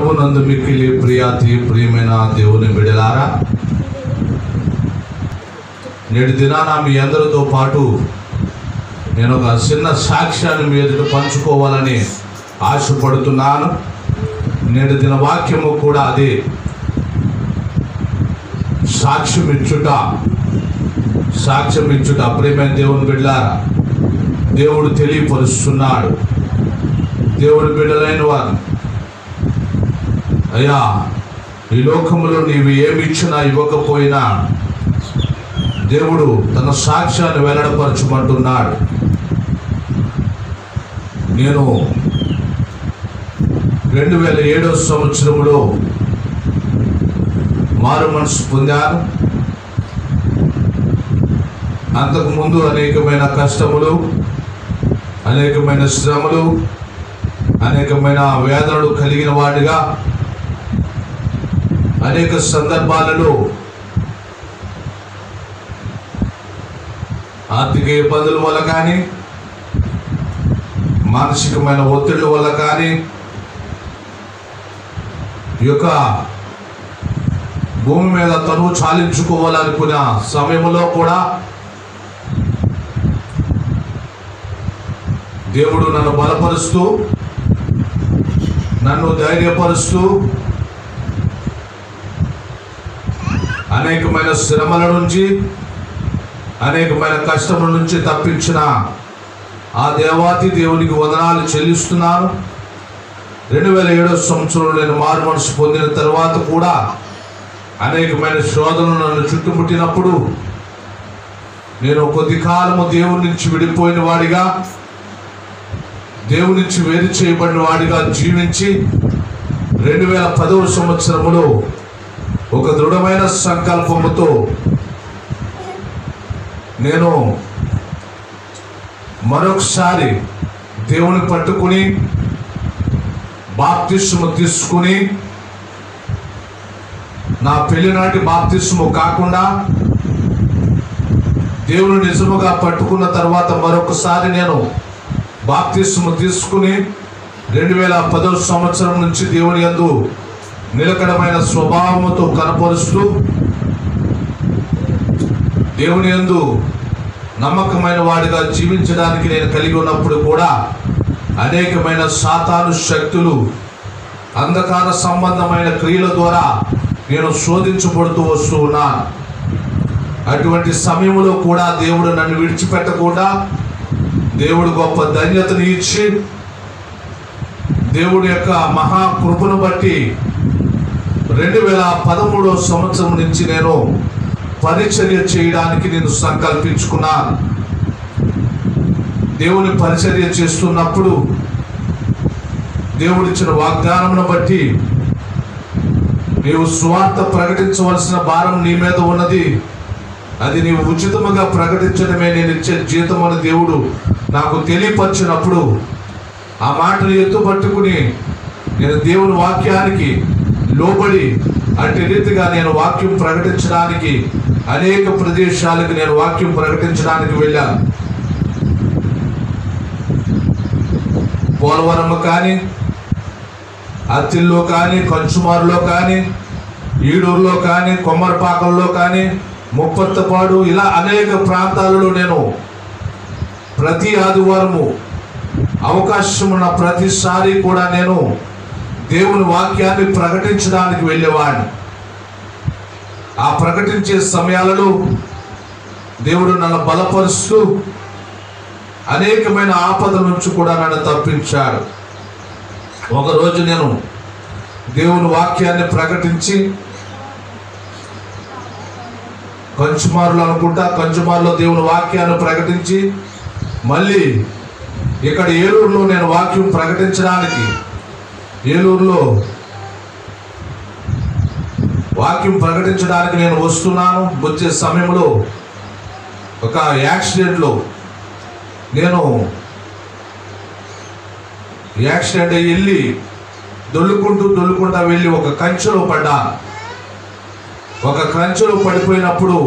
ప్రభునందు మిక్కిలి ప్రియమైన దేవుని బిడ్డలారా, నేటి దినాన మీ అందరితో పాటు నేను ఒక చిన్న సాక్ష్యాన్ని మీ ఎదుట పంచుకోవాలని ఆశపడుతున్నాను. నేటి దిన వాక్యము కూడా అదే, సాక్ష్యం ఇచ్చుట. ప్రియమైన దేవుని బిడ్డలారా, దేవుడు తెలియపరుస్తున్నాడు. దేవుడి బిడ్డలైన వారు, అయ్యా, ఈ లోకంలో నీవు ఏమి ఇచ్చినా ఇవ్వకపోయినా దేవుడు తన సాక్ష్యాన్ని వెల్లడపరచమంటున్నాడు. నేను 2007 సంవత్సరంలో మారు మనసు పొందాను. అంతకుముందు అనేకమైన కష్టములు, అనేకమైన శ్రమలు, అనేకమైన వేదనలు కలిగిన వాడిగా అనేక సందర్భాలలో ఆర్థిక ఇబ్బందుల వల్ల కానీ, మానసికమైన ఒత్తిళ్ల వల్ల కానీ, ఈ యొక్క భూమి మీద తనువు చాలించుకోవాలనుకున్న సమయంలో కూడా దేవుడు నన్ను బలపరుస్తూ, నన్ను ధైర్యపరుస్తూ, అనేకమైన శ్రమల నుంచి, అనేకమైన కష్టముల నుంచి తప్పించిన ఆ దేవాతి దేవునికి వందనాలు చెల్లిస్తున్నాను. 2007 సంవత్సరంలో నేను మారు మనసు పొందిన తర్వాత కూడా అనేకమైన శోధనలు నన్ను చుట్టుముట్టినప్పుడు నేను కొద్ది కాలము దేవుని నుంచి విడిపోయిన వాడిగా, దేవుని నుంచి వేరు చేయబడిన వాడిగా జీవించి 2010 సంవత్సరంలో ఒక దృఢమైన సంకల్పముతో నేను మరొకసారి దేవుని పట్టుకుని బాప్తిస్మము తీసుకుని, నా పెళ్లినాటి బాప్తిస్మము కాకుండా దేవుని నిజముగా పట్టుకున్న తర్వాత మరొకసారి నేను బాప్తిస్మము తీసుకుని 2010 సంవత్సరం నుంచి దేవుని యందు నిలకడమైన స్వభావముతో కనపరుస్తూ, దేవుని యందు నమ్మకమైన వాడిగా జీవించడానికి నేను కలిగి ఉన్నప్పుడు కూడా అనేకమైన సాతాను శక్తులు, అంధకార సంబంధమైన క్రియల ద్వారా నేను శోధించబడుతూ వస్తూ ఉన్నాను. అటువంటి సమయంలో కూడా దేవుడు నన్ను విడిచిపెట్టకుండా, దేవుడు గొప్ప ధన్యతని ఇచ్చి, దేవుడి యొక్క మహాకృపను బట్టి 2013 సంవత్సరం నుంచి నేను పరిచర్య చేయడానికి నేను సంకల్పించుకున్నాను. దేవుని పరిచర్య చేస్తున్నప్పుడు దేవుడిచ్చిన వాగ్దానమును బట్టి, నీవు సువార్త ప్రకటించవలసిన భారం నీ మీద ఉన్నది, అది నీవు ఉచితముగా ప్రకటించడమే నేను ఇచ్చే జీతం అని దేవుడు నాకు తెలియపరిచినప్పుడు ఆ మాటను ఎత్తుపట్టుకుని నేను దేవుని వాక్యానికి లోబడి అట్టి రీతిగా నేను వాక్యం ప్రకటించడానికి అనేక ప్రదేశాలకు నేను వాక్యం ప్రకటించడానికి వెళ్ళాను. పోలవరం కానీ, అత్తిల్లో కానీ, కంచుమారులో కానీ, ఈడూరులో కానీ, కొమ్మరపాకంలో కానీ, ముప్పత్తపాడు, ఇలా అనేక ప్రాంతాలలో నేను ప్రతి ఆదివారము అవకాశం ఉన్న ప్రతిసారి కూడా నేను దేవుని వాక్యాన్ని ప్రకటించడానికి వెళ్ళేవాడిని. ఆ ప్రకటించే సమయాలలో దేవుడు నన్ను బలపరుస్తూ అనేకమైన ఆపదల నుంచి కూడా నన్ను తప్పించాడు. ఒకరోజు నేను దేవుని వాక్యాన్ని ప్రకటించి కంచుమారులో దేవుని వాక్యాన్ని ప్రకటించి మళ్ళీ ఇక్కడ ఏలూరులో నేను వాక్యం ప్రకటించడానికి, ఏలూరులో వాక్యం ప్రకటించడానికి నేను వస్తున్నాను. వచ్చే సమయంలో ఒక యాక్సిడెంట్లో నేను యాక్సిడెంట్ వెళ్ళి దొల్లుకుంటా వెళ్ళి ఒక కంచెలో పడ్డాను. ఒక కంచెలో పడిపోయినప్పుడు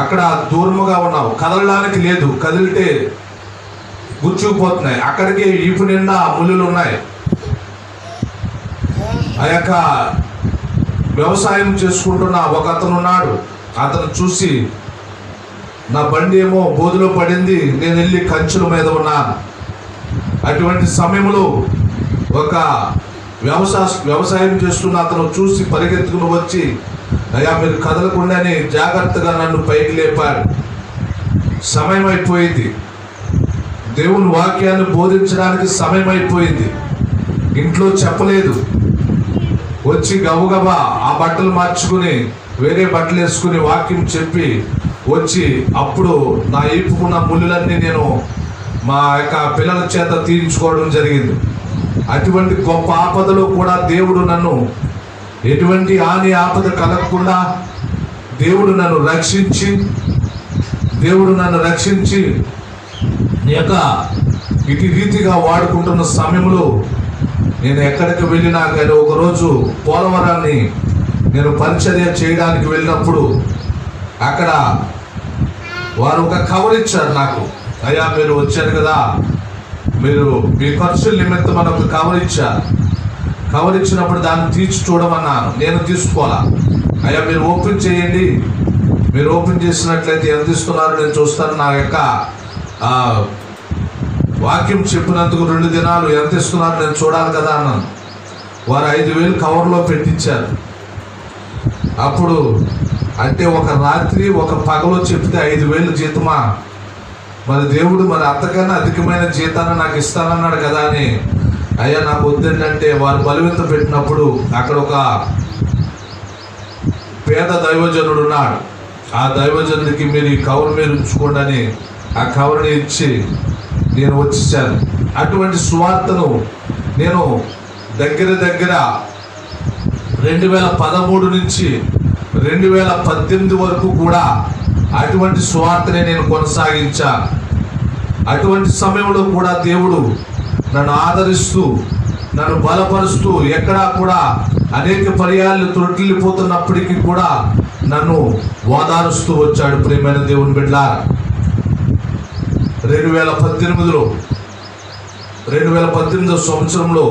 అక్కడ దూరముగా ఉన్నావు, కదలడానికి లేదు, కదిలితే గుచ్చుకుపోతున్నాయి, అక్కడికి ఈపు నిండా ముళ్ళులు ఉన్నాయి. ఆ యొక్క వ్యవసాయం చేసుకుంటున్న ఒక అతను ఉన్నాడు. అతను చూసి, నా బండి ఏమో బోధులో పడింది, నేను వెళ్ళి కంచుల మీద ఉన్నాను. అటువంటి సమయంలో ఒక వ్యవసాయం చేస్తున్న అతను చూసి పరిగెత్తుకుని వచ్చి, అయ్యా మీరు కదలకుండానే జాగ్రత్తగా నన్ను పైకి లేపాడు. సమయం అయిపోయింది, దేవుని వాక్యాన్ని బోధించడానికి సమయం అయిపోయింది. ఇంట్లో చెప్పలేదు. వచ్చి గబగబా ఆ బట్టలు మార్చుకుని వేరే బట్టలు వేసుకుని వాక్యం చెప్పి వచ్చి, అప్పుడు నా ఈపుకున్న ముళ్ళులన్నీ నేను మా యొక్క పిల్లల చేత తీయించుకోవడం జరిగింది. అటువంటి గొప్ప ఆపదలో కూడా దేవుడు నన్ను, ఎటువంటి హాని ఆపద కలగకుండా దేవుడు నన్ను రక్షించి యొక్క ఇటు రీతిగా వాడుకుంటున్న సమయంలో నేను ఎక్కడికి వెళ్ళినా కానీ, ఒకరోజు పోలవరాన్ని నేను పరిచర్య చేయడానికి వెళ్ళినప్పుడు అక్కడ వారు ఒక కవర్ ఇచ్చారు నాకు. అయ్యా మీరు వచ్చారు కదా, మీరు మీ ఖర్చుల నిమిత్తం మనకు కవర్ ఇచ్చారు. కవర్ ఇచ్చినప్పుడు దాన్ని తీసి చూడమన్నాను. నేను తీసుకోవాలా. అయ్యా మీరు ఓపెన్ చేయండి, మీరు ఓపెన్ చేసినట్లయితే ఎంత ఇస్తున్నారు నేను చూస్తాను, నా యొక్క వాక్యం చెప్పినందుకు 2 దినాలు ఎంత ఇస్తున్నారు నేను చూడాలి కదా అన్నాను. వారు 5,000 కవర్లో పెట్టించారు. అప్పుడు అంటే ఒక రాత్రి ఒక పగలో చెప్తే 5,000 జీతమా, మరి దేవుడు మరి అంతకన్నా అధికమైన జీతాన్ని నాకు ఇస్తానన్నాడు కదా అని, అయ్యా నాకు వద్దంటే వారు బలవంత పెట్టినప్పుడు అక్కడ ఒక పేద దైవజనుడు ఉన్నాడు. ఆ దైవజనుడికి మీరు ఈ కవర్ మీరు ఉంచుకోండి అని ఆ కవర్ని ఇచ్చి నేను వచ్చేసాను. అటువంటి సువార్తను నేను దగ్గర 2013 నుంచి 2018 వరకు కూడా అటువంటి సువార్తనే నేను కొనసాగించాను. అటువంటి సమయంలో కూడా దేవుడు నన్ను ఆదరిస్తూ, నన్ను బలపరుస్తూ, ఎక్కడా కూడా అనేక పర్యాలు త్రొట్టిల్లిపోతున్నప్పటికీ కూడా నన్ను ఓదారుస్తూ వచ్చాడు. ప్రియమైన దేవుని బిడ్డలారా, 2018 సంవత్సరంలో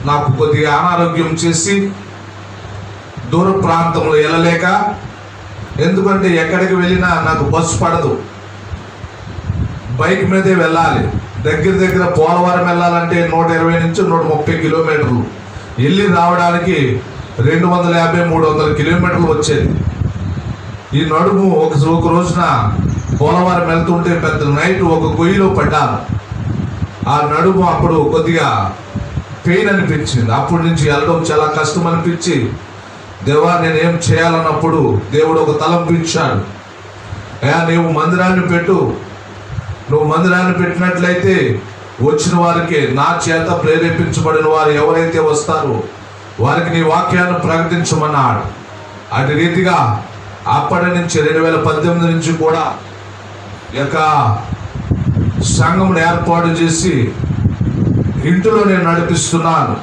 నాకు కొద్దిగా అనారోగ్యం చేసి దూర ప్రాంతంలో వెళ్ళలేక, ఎందుకంటే ఎక్కడికి వెళ్ళినా నాకు బస్సు పడదు, బైక్ మీదే వెళ్ళాలి. దగ్గర పోలవరం వెళ్ళాలంటే 120 నుంచి 130 కిలోమీటర్లు, వెళ్ళి రావడానికి 250-300 కిలోమీటర్లు వచ్చేది. ఈ నడుము ఒక రోజున పోలవరం వెళ్తుంటే పెద్ద నైట్ ఒక గొయ్యిలో పడ్డాను. ఆ నడుము అప్పుడు కొద్దిగా పెయిన్ అనిపించింది. అప్పటి నుంచి వెళ్ళడం చాలా కష్టం అనిపించి, దేవా నేనేం చేయాలన్నప్పుడు దేవుడు ఒక తలంపు ఇచ్చాడు. అయ్యా నీవు మందిరాన్ని పెట్టు, నువ్వు మందిరాన్ని పెట్టినట్లయితే వచ్చిన వారికి, నా చేత ప్రేరేపించబడిన వారు ఎవరైతే వస్తారో వారికి నీ వాక్యాన్ని ప్రకటించమన్నాడు. అటు రీతిగా అప్పటి నుంచి 2018 నుంచి కూడా యొక్క సంఘమును ఏర్పాటు చేసి ఇంటిలో నేను నడిపిస్తున్నాను.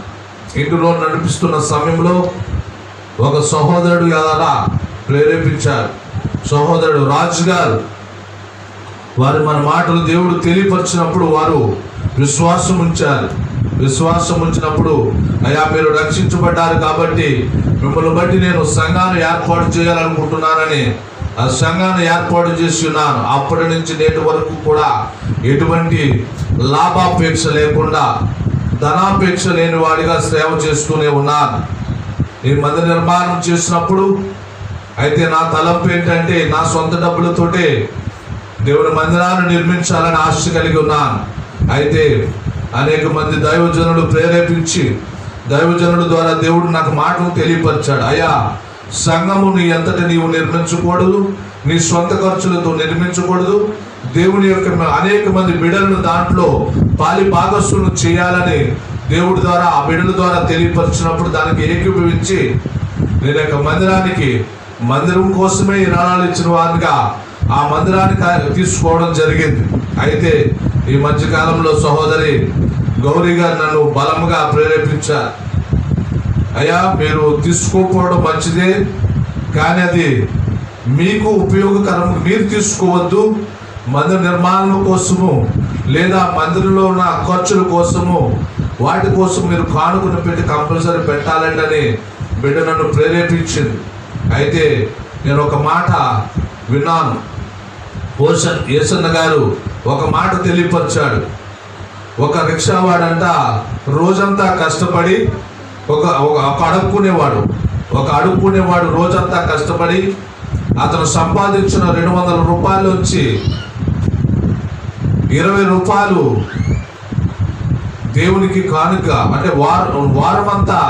ఇంటిలో నడిపిస్తున్న సమయంలో ఒక సహోదరుడు ఎలా ప్రేరేపించారు. సహోదరుడు రాజు గారు వారు మన మాటలు దేవుడు తెలియపరిచినప్పుడు వారు విశ్వాసం ఉంచారు. విశ్వాసం ఉంచినప్పుడు, అయ్యా మీరు రక్షించబడ్డారు కాబట్టి మిమ్మల్ని బట్టి నేను సంఘాన్ని ఏర్పాటు చేయాలనుకుంటున్నానని ఆ సంఘాన్ని ఏర్పాటు చేసి ఉన్నాను. అప్పటి నుంచి నేటి వరకు కూడా ఎటువంటి లాభాపేక్ష లేకుండా, ధనాపేక్ష లేని వాడిగా సేవ చేస్తూనే ఉన్నాను. ఈ మందిర నిర్మాణం చేసినప్పుడు అయితే నా తలంపు ఏంటంటే, నా సొంత డబ్బులతోటే దేవుని మందిరాన్ని నిర్మించాలని ఆశ కలిగి ఉన్నాను. అయితే అనేక మంది దైవజనులు ప్రేరేపించి, దైవజనుల ద్వారా దేవుడు నాకు మాటలు తెలియపరిచాడు. అయ్యా సంఘము నీ అంతటి నీవు నిర్మించకూడదు, నీ సొంత ఖర్చులతో నిర్మించకూడదు, దేవుని యొక్క అనేక మంది బిడ్డలను దాంట్లో పాలి భాగస్సులను చేయాలని దేవుడి ద్వారా ఆ బిడ్డల ద్వారా తెలియపరిచినప్పుడు దానికి ఏకీభవించి నేను యొక్క మందిరం కోసమే ఈ రుణాలు ఇచ్చిన వారిగా ఆ మందిరానికి తీసుకోవడం జరిగింది. అయితే ఈ మధ్యకాలంలో సహోదరి గౌరీ గారు నన్ను బలముగా ప్రేరేపించారు. అయ్యా మీరు తీసుకోకపోవడం మంచిదే, కానీ అది మీకు ఉపయోగకరం, మీరు తీసుకోవద్దు. మందిర నిర్మాణం కోసము లేదా మందిరంలో ఉన్న ఖర్చుల కోసము వాటి కోసం మీరు కానుకను పెట్టి కంపల్సరీ పెట్టాలండి అని బిడ్డ నన్ను ప్రేరేపించింది. అయితే నేను ఒక మాట విన్నాను. యేసన్న గారు ఒక మాట తెలియపరిచాడు. ఒక రిక్షావాడంట రోజంతా కష్టపడి ఒక అడుక్కునేవాడు రోజంతా కష్టపడి అతను సంపాదించిన 200 రూపాయలలోంచి 20 రూపాయలు దేవునికి కానుక, అంటే వారమంతా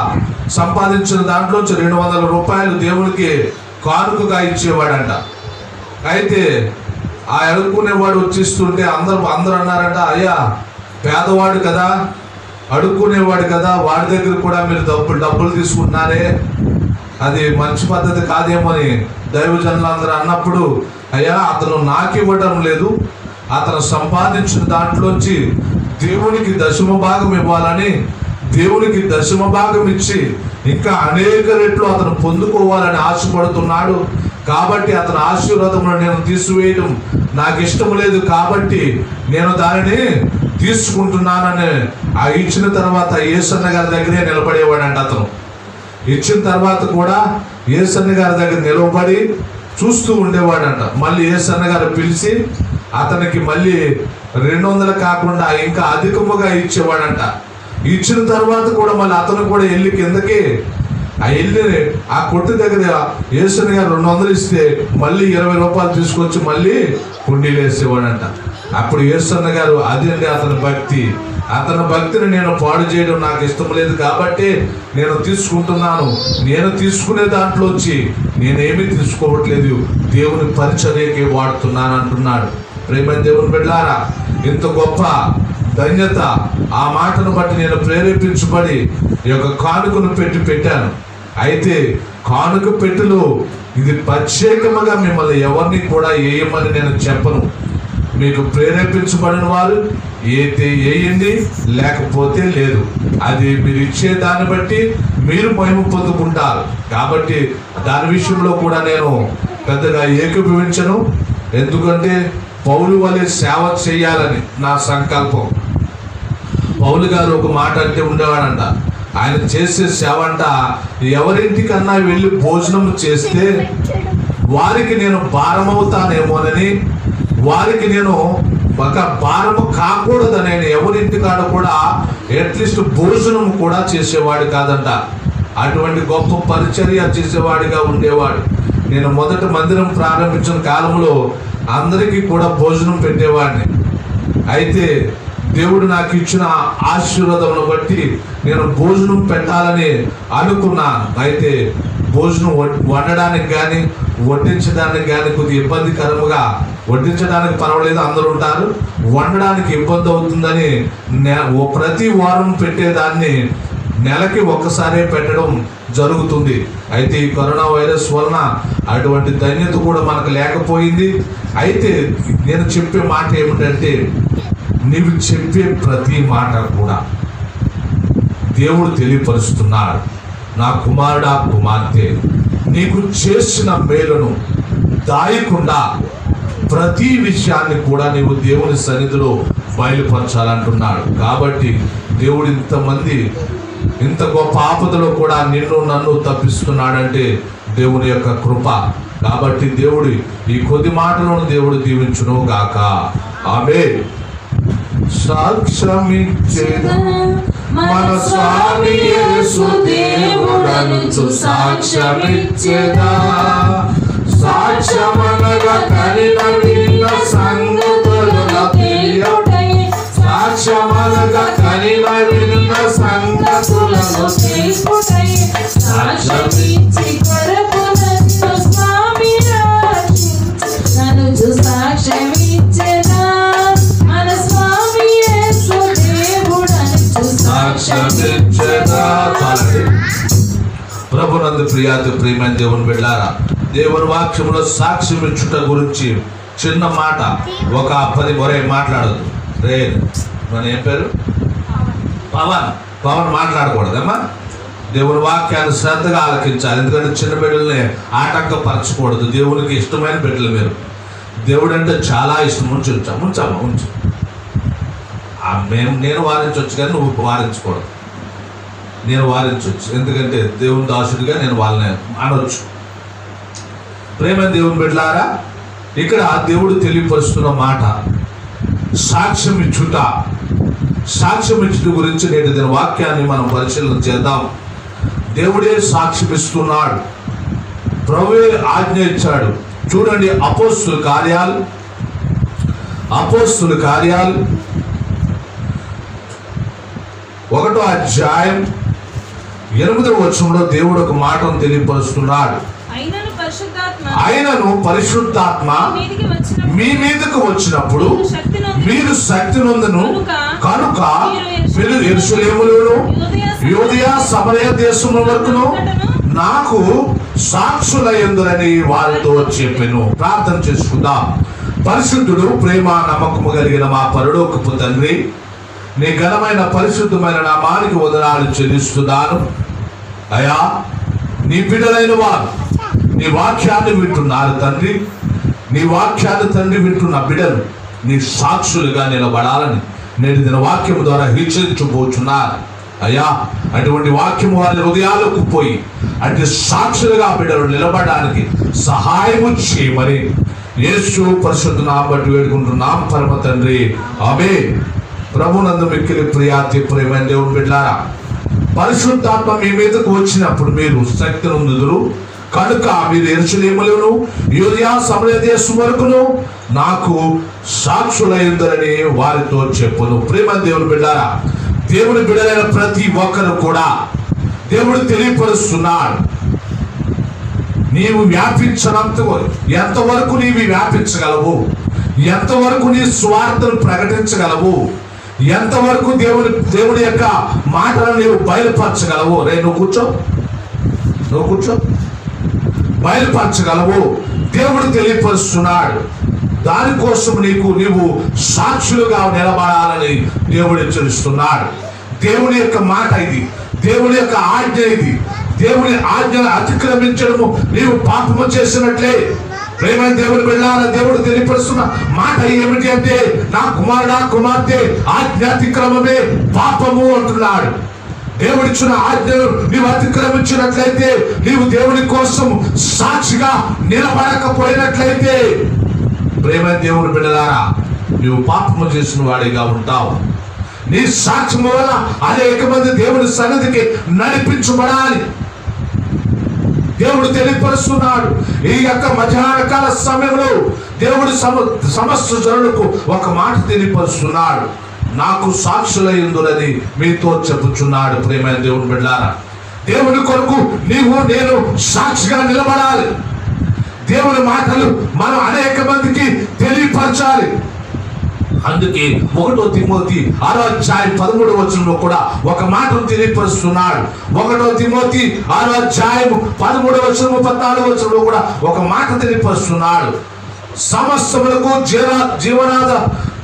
సంపాదించిన దాంట్లోంచి 200 రూపాయలు దేవునికి కానుకగా ఇచ్చేవాడంట. అయితే ఆ అడుక్కునేవాడు వచ్చిస్తుంటే అందరూ అన్నారంట, అయ్యా పేదవాడు కదా, అడుక్కునేవాడు కదా, వాడి దగ్గర కూడా మీరు డబ్బులు తీసుకుంటున్నారే, అది మంచి పద్ధతి కాదేమో అని దైవజనులందరూ అన్నప్పుడు, అయ్యా అతను నాకు ఇవ్వడం లేదు, అతను సంపాదించిన దాంట్లోంచి దేవునికి 10వ భాగం ఇవ్వాలని, దేవునికి 10వ భాగం ఇచ్చి ఇంకా అనేక రెట్లు అతను పొందుకోవాలని ఆశపడుతున్నాడు. కాబట్టి అతని ఆశీర్వాదమును నేను తీసివేయడం నాకు ఇష్టం లేదు, కాబట్టి నేను దానిని తీసుకుంటున్నానని ఆ ఇచ్చిన తర్వాత యేసన్న గారి దగ్గరే నిలబడేవాడంట. అతను ఇచ్చిన తర్వాత కూడా యేసన్న గారి దగ్గర నిలబడి చూస్తూ ఉండేవాడంట. మళ్ళీ యేసన్న గారు పిలిచి అతనికి మళ్ళీ 200 కాకుండా ఇంకా అధికముగా ఇచ్చేవాడంట. ఇచ్చిన తర్వాత కూడా మళ్ళీ అతను కూడా వెళ్ళి కిందకి వెళ్ళి ఆ కొట్టు దగ్గర యేసన్న గారు 200 ఇస్తే మళ్ళీ 20 రూపాయలు తీసుకొచ్చి మళ్ళీ కుండీలు వేసేవాడంట. అప్పుడు యేసన్న గారు, అదండి అతని భక్తిని నేను పాడు చేయడం నాకు ఇష్టం లేదు, కాబట్టి నేను తీసుకుంటున్నాను, నేను తీసుకునే దాంట్లోంచి నేనేమీ తీసుకోవట్లేదు, దేవుని పరిచర్యకి వాడుతున్నాను అంటున్నాడు. ప్రేమ దేవుని బిడ్డలారా, ఇంత గొప్ప ధన్యత ఆ మాటను బట్టి నేను ప్రేరేపించబడి ఈ యొక్క కానుకను పెట్టాను. అయితే కానుక పెట్టులో ఇది ప్రత్యేకముగా మిమ్మల్ని ఎవరిని కూడా వేయమని నేను చెప్పను. మీకు ప్రేరేపించబడిన వారు అయితే వేయండి, లేకపోతే లేదు. అది మీరు ఇచ్చే దాన్ని బట్టి మీరు మహిమ పొందుకుంటారు. కాబట్టి దాని విషయంలో కూడా నేను పెద్దగా ఏకీభవించను. ఎందుకంటే పౌలు వలె సేవ చేయాలని నా సంకల్పం. పౌలు గారు ఒక మాట అంటే ఉండేవాడంట, ఆయన చేసే సేవ అంట, ఎవరింటికన్నా వెళ్ళి భోజనం చేస్తే వారికి నేను భారమవుతానేమోనని, వారికి నేను ఒక భారము కాకూడదని ఎవరింటికాడ కూడా అట్లీస్ట్ భోజనం కూడా చేసేవాడు కాదంట. అటువంటి గొప్ప పరిచర్య చేసేవాడిగా ఉండేవాడు. నేను మొదట మందిరం ప్రారంభించిన కాలంలో అందరికీ కూడా భోజనం పెట్టేవాడిని. అయితే దేవుడు నాకు ఇచ్చిన ఆశీర్వాదమును బట్టి నేను భోజనం పెట్టాలని అనుకున్నాను. అయితే భోజనం వండడానికి కానీ వడ్డించడానికి కానీ కొద్దిగా ఇబ్బందికరముగా, వడ్డించడానికి పర్వాలేదు అందరూ ఉంటారు, వండడానికి ఇబ్బంది అవుతుందని ప్రతి వారం పెట్టేదాన్ని నెలకి ఒక్కసారే పెట్టడం జరుగుతుంది. అయితే ఈ కరోనా వైరస్ వలన అటువంటి ధన్యత కూడా మనకు లేకపోయింది. అయితే నేను చెప్పే మాట ఏమిటంటే, నీవు చెప్పే ప్రతి మాట కూడా దేవుడు తెలియపరుస్తున్నాడు. నా కుమారుడా, కుమార్తె, నీకు చేసిన మేలును దాయకుండా ప్రతి విషయాన్ని కూడా నీవు దేవుని సన్నిధిలో బయలుపరచాలంటున్నాడు. కాబట్టి దేవుడు ఇంత గొప్ప ఆపదలో కూడా నిన్ను నన్ను తప్పిస్తున్నాడంటే దేవుని యొక్క కృప. కాబట్టి దేవుడి ఈ కొద్ది మాటలను దేవుడు దీవించును గాక. ఆమేన్. సాక్ష్యమిచ్చేదా మన స్వామి యేసు దేవుడనుచు సాక్ష్యమిచ్చేదా, సాక్ష్యమనగా కనిన సంగతులను తెలియుటై, సాక్ష్యమనగా కనిన సంగతులను తెలుపుటై, సాక్ష్యమిచ్చి కొరకు నన్ను స్వామి రక్షించుననుచు సాక్ష్యమిచ్చేదా, మన స్వామి యేసు దేవుడనుచు సాక్ష్యమిచ్చేదా. ప్రభునందు ప్రియమైన దేవుని బిడ్డలారా, దేవుని వాక్యంలో సాక్ష్యం ఇచ్చుట గురించి చిన్న మాట, ఒక 10 ఒరే మాట్లాడదు రే, మన ఏం పేరు పవన్ మాట్లాడకూడదమ్మా. దేవుని వాక్యాన్ని శ్రద్ధగా ఆలకించాలి. ఎందుకంటే చిన్న బిడ్డల్ని ఆటంకపరచకూడదు. దేవునికి ఇష్టమైన బిడ్డలు మీరు. దేవుడు అంటే చాలా ఇష్టం. ఉంచు నేను వారించవచ్చు కానీ నువ్వు వారించకూడదు. నేను వారించవచ్చు, ఎందుకంటే దేవుని దాసుడిగా నేను వాళ్ళని అనవచ్చు. ప్రేమ దేవుని బిడ్డలారా, ఇక్కడ దేవుడు తెలియపరుస్తున్న మాట సాక్ష్యం ఇచ్చుట. సాక్ష్యం ఇచ్చుట గురించి నేటి దిన వాక్యాన్ని మనం పరిశీలన చేద్దాం. దేవుడే సాక్ష్యం ఇస్తున్నాడు, ప్రభువే ఆజ్ఞ ఇచ్చాడు. చూడండి, అపోస్తుల కార్యాలు 1వ అధ్యాయం 8వ వచనంలో దేవుడు ఒక మాటను తెలియపరుస్తున్నాడు. ఆయనను పరిశుద్ధాత్మ మీ మీదకు వచ్చినప్పుడు మీరు శక్తి నొందును కనుక మీరు యెరూషలేములోను యూదయ సమరయ దేశముల వరకును నాకు సాక్షులయ్యుందురని వారితో చెప్పెను. ప్రార్థన చేసుకుందాం. పరిశుద్ధుడు, ప్రేమ నమ్మకము కలిగిన మా పరలోకపు తండ్రి, నీ ఘనమైన పరిశుద్ధమైన నామానికి వందనాలు చెల్లిస్తున్నాను. అయ్యా, నీ బిడ్డలైన వారు నీ వాక్యాన్ని వింటున్నారు తండ్రి. నీ వాక్యాన్ని తండ్రి వింటున్న బిడ్డలు నీ సాక్షులుగా నిలబడాలని నేటి దిన వాక్యము ద్వారా హెచ్చరించబోతున్నారు. అయ్యా, అటువంటి వాక్యము వారి హృదయాలకు పోయి అటు సాక్షులుగా బిడ్డలు నిలబడడానికి సహాయము చేయమని యేసు పరిశుద్ధ నామమున బట్టి వేడుకుంటున్నాం పరమ తండ్రి, ఆమేన్. ప్రభునందు మిక్కిలి ప్రియాతి ప్రేమైన దేవుని బిడ్డలారా, పరిశుద్ధాత్మ మీ మీదకు వచ్చినప్పుడు మీరు శక్తి నొందుదురు కనుక మీరు యెరూషలేములోను యూదయ సమరయ దేశం వరకును నాకు సాక్షులయ్యుందురని వారితో చెప్పును. ప్రేమ దేవుని బిడ్డలారా, దేవుని బిడ్డలైన ప్రతి ఒక్కరు కూడా దేవుడు తెలియపరుస్తున్నాడు. నీవు వ్యాపించనంత ఎంతవరకు నీవు వ్యాపించగలవు, ఎంతవరకు నీ స్వార్థను ప్రకటించగలవు, ఎంతవరకు దేవుడి యొక్క మాటలను నీవు బయలుపరచగలవు. నువ్వు కూర్చో బయలుపరచగలవు. దేవుడు తెలియపరుస్తున్నాడు. దానికోసం నీవు సాక్షులుగా నిలబడాలని దేవుడు హెచ్చరిస్తున్నాడు. దేవుని యొక్క మాట ఇది, దేవుని యొక్క ఆజ్ఞ ఇది. దేవుని ఆజ్ఞను అతిక్రమించడము నీవు పాపము చేసినట్లే. ప్రేమైన దేవుని బిడ్డలారా, దేవుడు తెలియపరుస్తున్న మాట ఏమిటి అంటే, నా కుమారుడా కుమార్తె, ఆజ్ఞాతిక్రమమే పాపము అంటున్నాడు. దేవుడిచ్చిన ఆజ్ఞను నీవు అతిక్రమించినట్లయితే, నీవు దేవుని కోసం సాక్షిగా నిలబడకపోయినట్లయితే, ప్రేమైన దేవుని బిడ్డలారా, నీవు పాపము చేసిన వాడిగా ఉంటావు. నీ సాక్ష్యం వల్ల అనేక మంది దేవుని సన్నిధికి నడిపించబడాలి. దేవుడు తెలియపరుస్తున్నాడు. ఈ యొక్క మధ్యాహ్న కాల సమయంలో దేవుడు సమస్త జనులకు ఒక మాట తెలియపరుస్తున్నాడు. నాకు సాక్షులయ్యుందురని మీతో చెప్పుచున్నాడు. ప్రేమైన దేవుని బిడ్డలారా, దేవుని కొరకు నేను సాక్షిగా నిలబడాలి. దేవుని మాటలు మనం అనేక మందికి తెలియపరచాలి. అందుకే 1 తిమోతి 6వ అధ్యాయం 13వ వచనంలో కూడా ఒక మాటను తెలియపరుస్తున్నాడు. 1 తిమోతి 6వ అధ్యాయం 13వ వచనం 14వ వచనంలో కూడా ఒక మాట తెలియపరుస్తున్నాడు. సమస్తములకు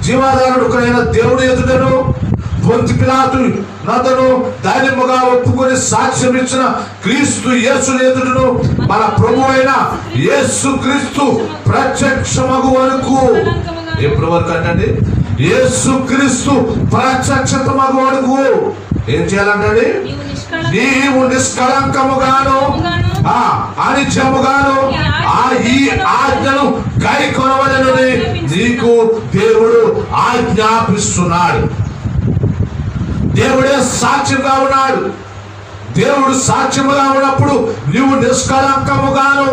జీవాధారుడుకైన దేవుని ఎదుటను పొంతి పిలాతు నతను ధైర్యముగా ఒప్పుకొని సాక్ష్యం ఇచ్చిన క్రీస్తు యేసు ఎదుటను మన ప్రభువైన యేసు క్రీస్తు ప్రత్యక్షమగు వరకు. ఎప్పటి వరకు అంటే యేసు క్రీస్తు ప్రత్యక్షత మగు వరకు ఏం చేయాలంటే, నీవు నిష్కళంకముగాను అనిత్యముగాను ఈ ఆజ్ఞను గైకొనవలెనని నీకు దేవుడు ఆజ్ఞాపిస్తున్నాడు. దేవుడే సాక్ష్యంగా ఉన్నాడు. దేవుడు సాక్ష్యముగా ఉన్నప్పుడు నీవు నిష్కళంకముగాను.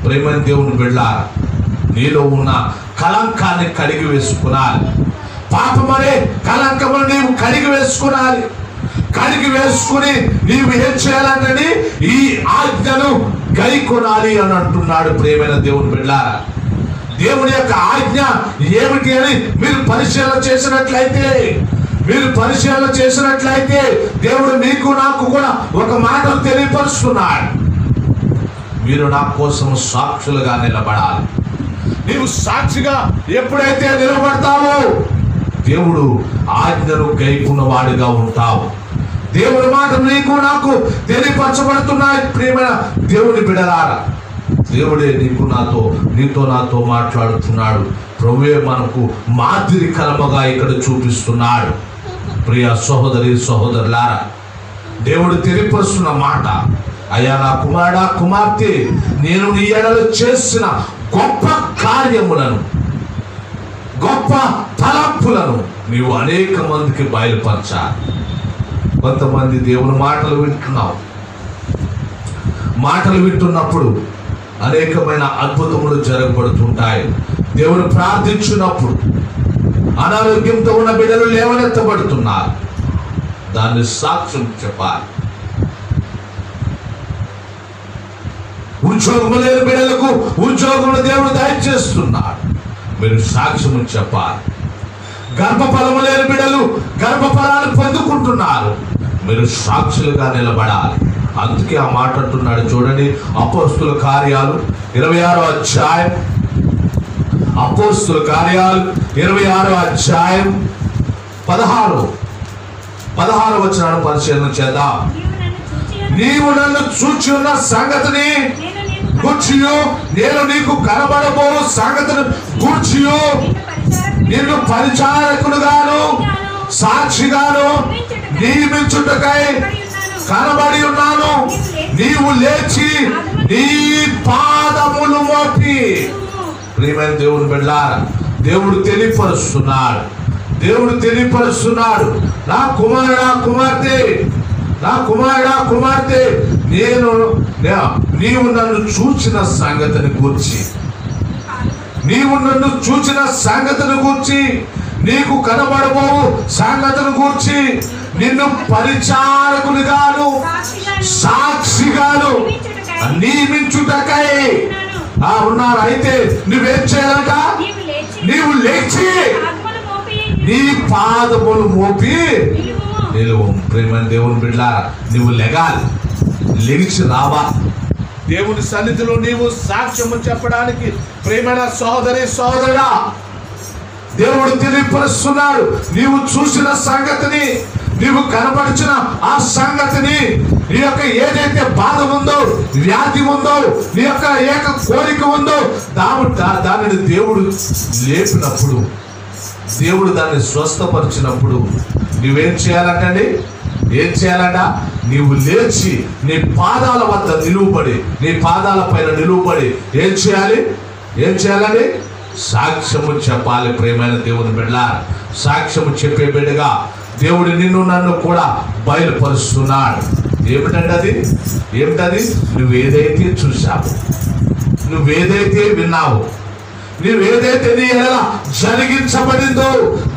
ప్రేమైన దేవుని బిడ్డలారా, నీలో ఉన్న కళంకాన్ని కడిగి వేసుకున్నాలి. పాపమనే కళంకమును నీవు కడిగి వేసుకున్నాలి. కడిగి వేసుకుని నీవు ఏం చేయాలంటే ఈ ఆజ్ఞను గైకొనాలి అని అంటున్నాడు. ప్రేమైన దేవుని బిడ్డలారా, దేవుని యొక్క ఆజ్ఞ ఏమిటి అని మీరు పరిశీలన చేసినట్లయితే దేవుడు నీకు నాకు కూడా ఒక మాటను తెలియపరుస్తున్నాడు. మీరు నా కోసం సాక్షులుగా నిలబడాలి. నీవు సాక్షిగా ఎప్పుడైతే నిలబడతావో దేవుడు ఆజ్ఞను గైకున్న వాడిగా ఉంటావు. దేవుని మాట నీకు నాకు తెలియపరచబడుతున్నాయి. ప్రియమైన దేవుని బిడ్డలారా, దేవుడే నీతో నాతో మాట్లాడుతున్నాడు. ప్రభువే మనకు మాదిరికరముగా ఇక్కడ చూపిస్తున్నాడు. ప్రియ సహోదరి సహోదరులారా, దేవుడు తెలియపరుస్తున్న మాట, అయ్యా నా కుమారుడా కుమార్తె, నేను నీ ఎడల చేసిన గొప్ప కార్యములను, గొప్ప తలంపులను నీవు అనేక మందికి బయలుపరచాలి. కొంతమంది దేవుని మాటలు వింటున్నప్పుడు అనేకమైన అద్భుతములు జరగబడుతుంటాయి. దేవుడు ప్రార్థించినప్పుడు అనారోగ్యంతో ఉన్న బిడ్డలు లేవనెత్తబడుతున్నారు. దాన్ని సాక్ష్యం చెప్పాలి. ఉద్యోగము లేని బిడ్డలకు ఉద్యోగములు దేవుడు దయచేస్తున్నాడు, మీరు సాక్ష్యము చెప్పాలి. గర్భఫలము లేని బిడ్డలు గర్భఫలాన్ని పొందుకుంటున్నారు, మీరు సాక్షులుగా నిలబడాలి. అందుకే ఆ మాట అంటున్నాడు చూడండి, అపోస్తుల కార్యాలు 26వ అధ్యాయం, అపోస్తుల కార్యాలు 26వ అధ్యాయం 16వ వచనాన్ని పరిశీలన చేద్దాం. నీవు నన్ను చూచి ఉన్న సంగతిని గూర్చియు, నేను నీకు కనబడబో సంగతిని గూర్చియు నిన్ను పరిచారకుడుగాను సాక్షిగాను నియమించుటకై కనబడి ఉన్నాను. నీవు లేచి నీ పాదములు మోపి. ప్రియమైన దేవుని బిడ్డలారా, దేవుడు తెలియపరుస్తున్నాడు, దేవుడు తెలియపరుస్తున్నాడు, నా కుమారుడా కుమార్తె, నా కుమారుడా కుమార్తె, నీవు నన్ను చూచిన సంగతిని గూర్చి, నీవు నన్ను చూచిన సంగతిని గూర్చి, నీకు కనబడబోవు సంగతిని గూర్చి నిన్ను పరిచారకునిగాను సాక్షిగాను నియమించుటకై ఉన్నారు. అయితే నువ్వేం చేయాలంట? నీవు లేచి నీ పాదములు మోపి నిలువు. ప్రేమ దేవుని బిడ్డలారా, నువ్వు లెగాలి, లెగిచి రావా దేవుని సన్నిధిలో నీవు సాక్ష్యము చెప్పడానికి. ప్రేమైన సహోదరి సహోదరుడా, దేవుడు తెలియపరుస్తున్నాడు, నీవు చూసిన సంగతిని, నీవు కనపరిచిన ఆ సంగతిని, నీ యొక్క ఏదైతే బాధ ఉందో, వ్యాధి ఉందో, నీ యొక్క ఏక కోరిక ఉందో, దానిని దేవుడు లేపినప్పుడు, దేవుడు దాన్ని స్వస్థపరిచినప్పుడు నువ్వేం చేయాలంటండి? ఏం చేయాలంట? నీవు లేచి నీ పాదాల వద్ద నిలువబడి, నీ పాదాల పైన నిలువబడి ఏం చేయాలి? ఏం చేయాలండి? సాక్ష్యము చెప్పాలి. ప్రేమైన దేవుని బిడ్డ, సాక్ష్యము చెప్పే బిడ్డగా దేవుడు నిన్ను నన్ను కూడా బయలుపరుస్తున్నాడు. ఏమిటండి అది? ఏమిటది? నువ్వేదైతే చూశావు, నువ్వేదైతే విన్నావు, నువ్వేదైతే నీ ఎలా జరిగించబడిందో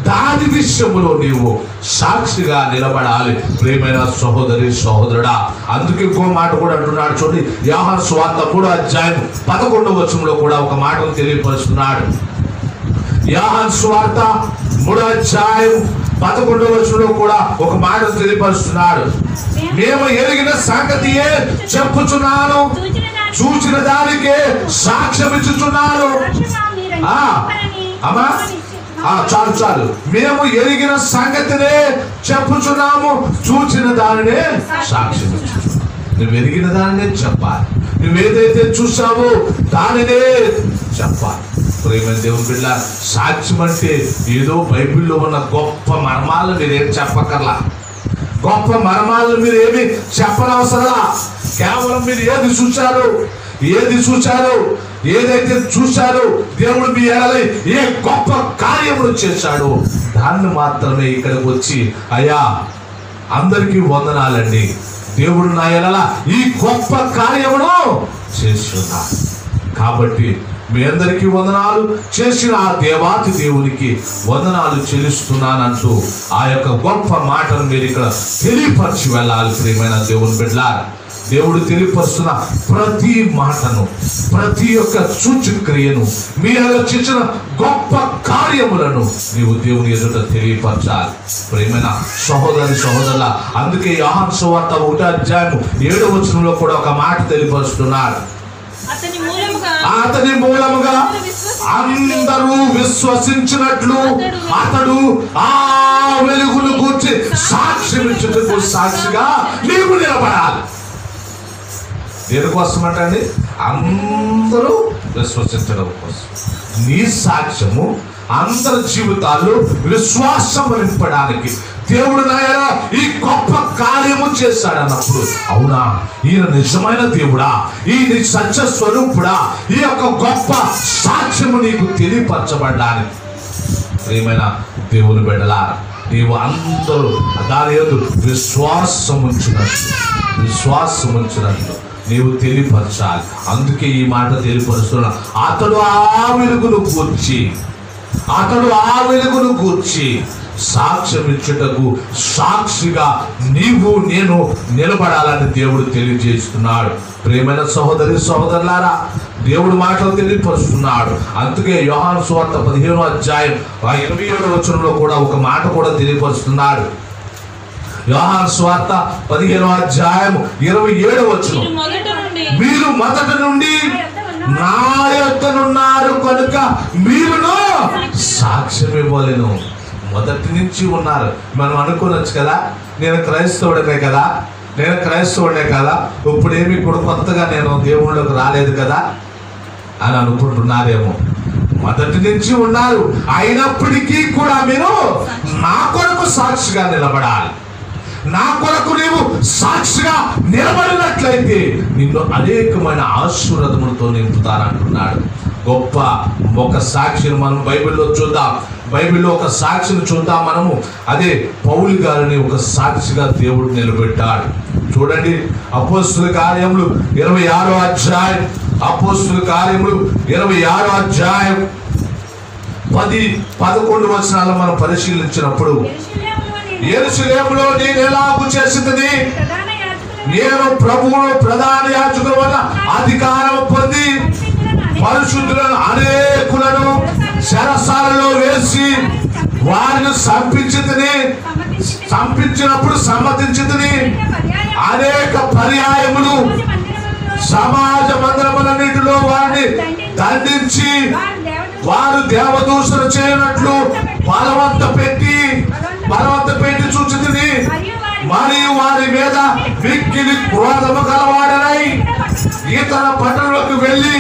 దాని విషయంలో నీవు సాక్షిగా నిలబడాలి. ప్రియమైన సహోదరి సహోదరుడా, అందుకే ఇంకో మాట కూడా అంటున్నాడు చూడండి, యోహాను సువార్త 3వ అధ్యాయం 11వ వచనంలో కూడా ఒక మాటను తెలియపరుస్తున్నాడు. యోహాను సువార్త 3వ అధ్యాయం 11వ వచనంలో కూడా ఒక మాటను తెలియపరుస్తున్నాడు. మేము ఎరిగిన సంగతియే చెప్పుచున్నాను, చూచిన దానికే సాక్ష్యం ఇచ్చుచున్నాను. అమ్మా చాలు చాలు, మేము ఎరిగిన సంగతినే చెప్పుచున్నాము, చూచిన దానినే సాక్ష్యం ఇచ్చుచున్నాము. నువ్వు ఎరిగిన దానినే చెప్పాలి, నువ్వేదైతే చూసావో దానినే చెప్పాలి. ప్రేమ దేవుని బిడ్డ, సాక్ష్యం అంటే ఏదో బైబిల్లో ఉన్న గొప్ప మర్మాలను మీరేం చెప్పకర్లా, గొప్ప మర్మాలను మీరు ఏమి చెప్పనవసరలా. కేవలం మీరు ఏది చూచారో ఏదైతే చూశారో, దేవుడు మీ ఎడలై ఏ గొప్ప కార్యములు చేశాడో దాన్ని మాత్రమే ఇక్కడికి వచ్చి, అయ్యా అందరికీ వందనాలండి, దేవుడు నా ఎడల ఈ గొప్ప కార్యమును చేస్తున్నాడు, కాబట్టి మీ అందరికీ వందనాలు, చేసిన ఆ దేవాతి దేవునికి వందనాలు చెల్లిస్తున్నానంటూ ఆ యొక్క గొప్ప మాటను మీరు ఇక్కడ తెలియపరిచి వెళ్ళాలి. ప్రియమైన దేవుని బిడ్డలారా, దేవుడు తెలియపరుస్తున్న ప్రతి మాటను, ప్రతి ఒక్క సూచక్రియను, మీరు చేసిన గొప్ప కార్యములను నీవు దేవుని ఎదుట తెలియపరచాలి. ప్రియమైన సహోదరి సహోదరుల, అందుకే యోహాను సువార్త 1వ అధ్యాయం 7వ వచనంలో కూడా ఒక మాట తెలియపరుస్తున్నాడు. అతని మూలముగా అందరూ విశ్వసించినట్లు అతడు ఆ వెలుగును గూర్చి సాక్ష్యం ఇచ్చుటకు సాక్షిగా నీవు నిలబడాలి. దేనికోసం అంటండి? అందరూ విశ్వసించడం కోసం. నీ సాక్ష్యము అందరి జీవితాల్లో విశ్వాసం నింపడానికి దేవుడు నాయన ఈ గొప్ప కార్యము చేశాడన్నప్పుడు, అవునా ఈయన నిజమైన దేవుడా, ఈ సత్య స్వరూపుడా, ఈ యొక్క గొప్ప సాక్ష్యము నీకు తెలియపరచబడడానికి ప్రియమైన దేవుని బిడ్డలారా, నీవు అందరూ దాని యందు విశ్వాసం ఉంచినట్లు నీవు తెలియపరచాలి. అందుకే ఈ మాట తెలియపరుస్తున్నా. అతడు ఆ వెలుగును గూర్చి సాక్ష్యం ఇచ్చుటకు సాక్షిగా నీవు నేను నిలబడాలని దేవుడు తెలియజేస్తున్నాడు. ప్రియమైన సహోదరి సహోదరులారా, దేవుడు మాటలు తెలియపరుస్తున్నాడు. అందుకే యోహాను సువార్త 15వ అధ్యాయం 27వ వచనంలో కూడా ఒక మాట కూడా తెలియపరుస్తున్నాడు. యోహాను సువార్త 15వ అధ్యాయం 27వ వచనం, మీరు మొదట నుండి నా యొద్దనున్నారు కనుక మీరును సాక్ష్యం ఇవ్వలేను. మొదటి నుంచి ఉన్నారు. మనం అనుకోవచ్చు కదా, నేను క్రైస్తవుడే కదా, ఇప్పుడేమి ఇప్పుడు కొత్తగా నేను దేవుళ్ళకి రాలేదు కదా అని అనుకుంటున్నారేమో. మొదటి నుంచి ఉన్నారు. అయినప్పటికీ కూడా మీరు నా కొరకు సాక్షిగా నిలబడాలి. నా కొరకు నీవు సాక్షిగా నిలబడినట్లయితే నిన్ను అనేకమైన ఆశీర్వాదములతో నింపుతారంటున్నాడు. గొప్ప ఒక సాక్షిని మనం బైబిల్లో చూద్దాం. బైబిల్లో ఒక సాక్షిని చూద్దాం మనము. అదే పౌలు గారిని ఒక సాక్షిగా దేవుడు నిలబెట్టాడు. చూడండి, అపోస్తుల కార్యములు 26వ అధ్యాయం, అపోస్తుల కార్యములు 26వ అధ్యాయం 10-11 వచనాలు మనం పరిశీలించినప్పుడు, యెరూషలేములో నేను ఎలాగూ చేసింది, నేను ప్రభువును ప్రధాన యాజకుల వల్ల అధికారం పొంది పరిశుద్ధులను అనేకులను చెరసాలలో వేసి వారిని చంపించినప్పుడు సమ్మతించింది. అనేక పర్యాయములు సమాజ మందిరములన్నిటిలో వారిని దండించి వారు దేవదూషణ చేయనట్లు బలవంత పెట్టి చూచింది. మరియు వారి మీద మిక్కిలి క్రోధము గలవాడనై ఇతర పట్టణంలోకి వెళ్ళి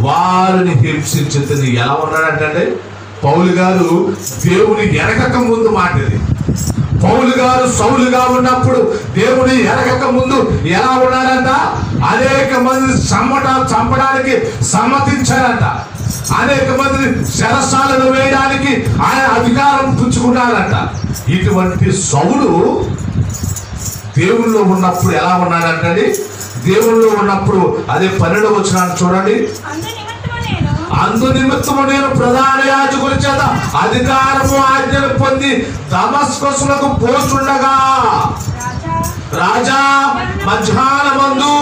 వారిని హింసించింది. ఎలా ఉన్నాడంటే, పౌలు గారు దేవుని ఎరగక ముందు మాట ఇది. పౌలు గారు సౌలుగా ఉన్నప్పుడు దేవుని ఎరగక ముందు ఎలా ఉన్నాడంట? అనేక మంది చంపడానికి సమ్మతించారంట. అనేక మందిని చెరసాలను వేయడానికి ఆయన అధికారం పుచ్చుకున్నారంట. ఇటువంటి సౌలు దేవుల్లో ఉన్నప్పుడు ఎలా ఉన్నాడంటే, దేవుల్లో ఉన్నప్పుడు అదే 12వ వచనాన్ని చూడండి, అందు నిమిత్తము నేను ప్రధాన యాజకుల చేత అధికారము ఆజ్ఞలు పొంది దమస్కసులకు పోచుండగా రాజా మధ్యాహ్నమందు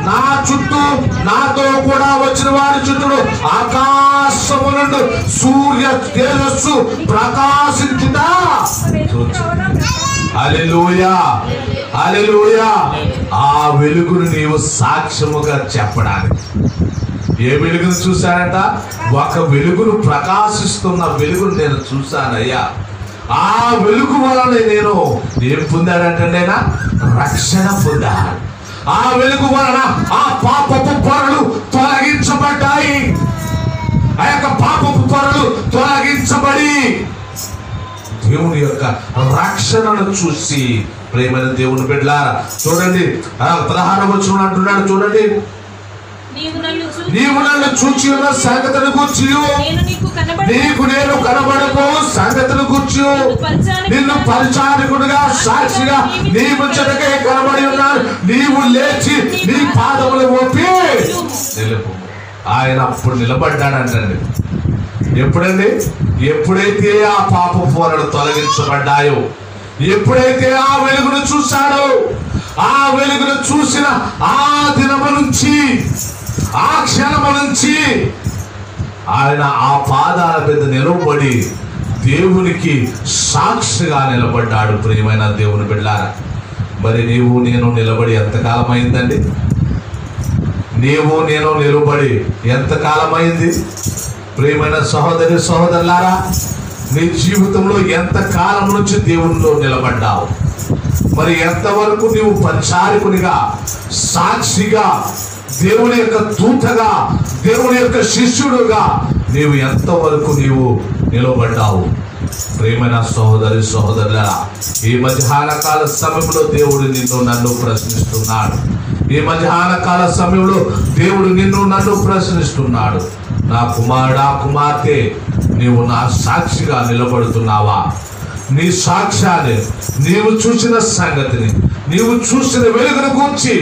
నా చుట్టూ నాతో కూడా వచ్చిన వారి చుట్టూ ఆకాశము నుండి సూర్య తేజస్సు ప్రకాశించుట. హల్లెలూయా, హల్లెలూయా. ఆ వెలుగును నీవు సాక్ష్యముగా చెప్పడానికి. ఏ వెలుగును చూశానంట? ఒక వెలుగును, ప్రకాశిస్తున్న వెలుగును నేను చూశానయ్యా. ఆ వెలుగు వలన నేను ఏం పొందాడంటే, రక్షణ పొందాను. ఆ వెలుగు వలన ఆ పాపపు పొరలు తొలగించబడ్డాయి. ఆ యొక్క పాపపు పొరలు తొలగించబడి దేవుని యొక్క రక్షణను చూసి, ప్రేమైన దేవుని బిడ్డలారా చూడండి, 16వ వచనం అంటున్నాడు. చూడండి, నీవు నన్ను చూచి ఉన్న సంగతిని గూర్చి, నీకు నేను కనబడకు సంగతిని గూర్చి నిన్ను పరిచారకుడిగా సాక్షిగా నీ ముచ్చటకే కనబడి ఉన్నాను. నీవు లేచి నీ పాదములు మోపి నిలుపు. ఆయన అప్పుడు నిలబడ్డాడంటండి. ఎప్పుడండి? ఎప్పుడైతే ఆ పాప పోరలు తొలగించబడ్డాయో, ఎప్పుడైతే ఆ వెలుగును చూశాడో, ఆ వెలుగును చూసిన ఆ దినము నుంచి, ఆ క్షణము నుంచి ఆయన ఆ పాదాల మీద నిలబడి దేవునికి సాక్షిగా నిలబడ్డాడు. ప్రియమైన దేవుని బిడ్డలారా, మరి నీవు నేను నిలబడి ఎంతకాలం అయిందండి? నీవు నేను నిలబడి ఎంతకాలం అయింది? ప్రియమైన సహోదరి సహోదరులారా, నీ జీవితంలో ఎంత కాలం నుంచి దేవునిలో నిలబడ్డావు? మరి ఎంతవరకు నీవు పరిచారకునిగా, సాక్షిగా, దేవుని యొక్క దూతగా, దేవుని యొక్క శిష్యుడుగా నీవు ఎంతవరకు నీవు నిలబడ్డావు? ప్రేమైన సహోదరి సహోదరులారా, ఈ మధ్యాహ్న కాల సమయంలో దేవుడు నిన్ను నన్ను ప్రశ్నిస్తున్నాడు. ఈ మధ్యాహ్న కాల సమయంలో దేవుడు నిన్ను నన్ను ప్రశ్నిస్తున్నాడు. నా కుమారుడా, కుమార్తె, నీవు నా సాక్షిగా నిలబడుతున్నావా? నీ సాక్ష్యాన్ని, నీవు చూసిన సంగతిని, నీవు చూసిన వెలుగును గూర్చి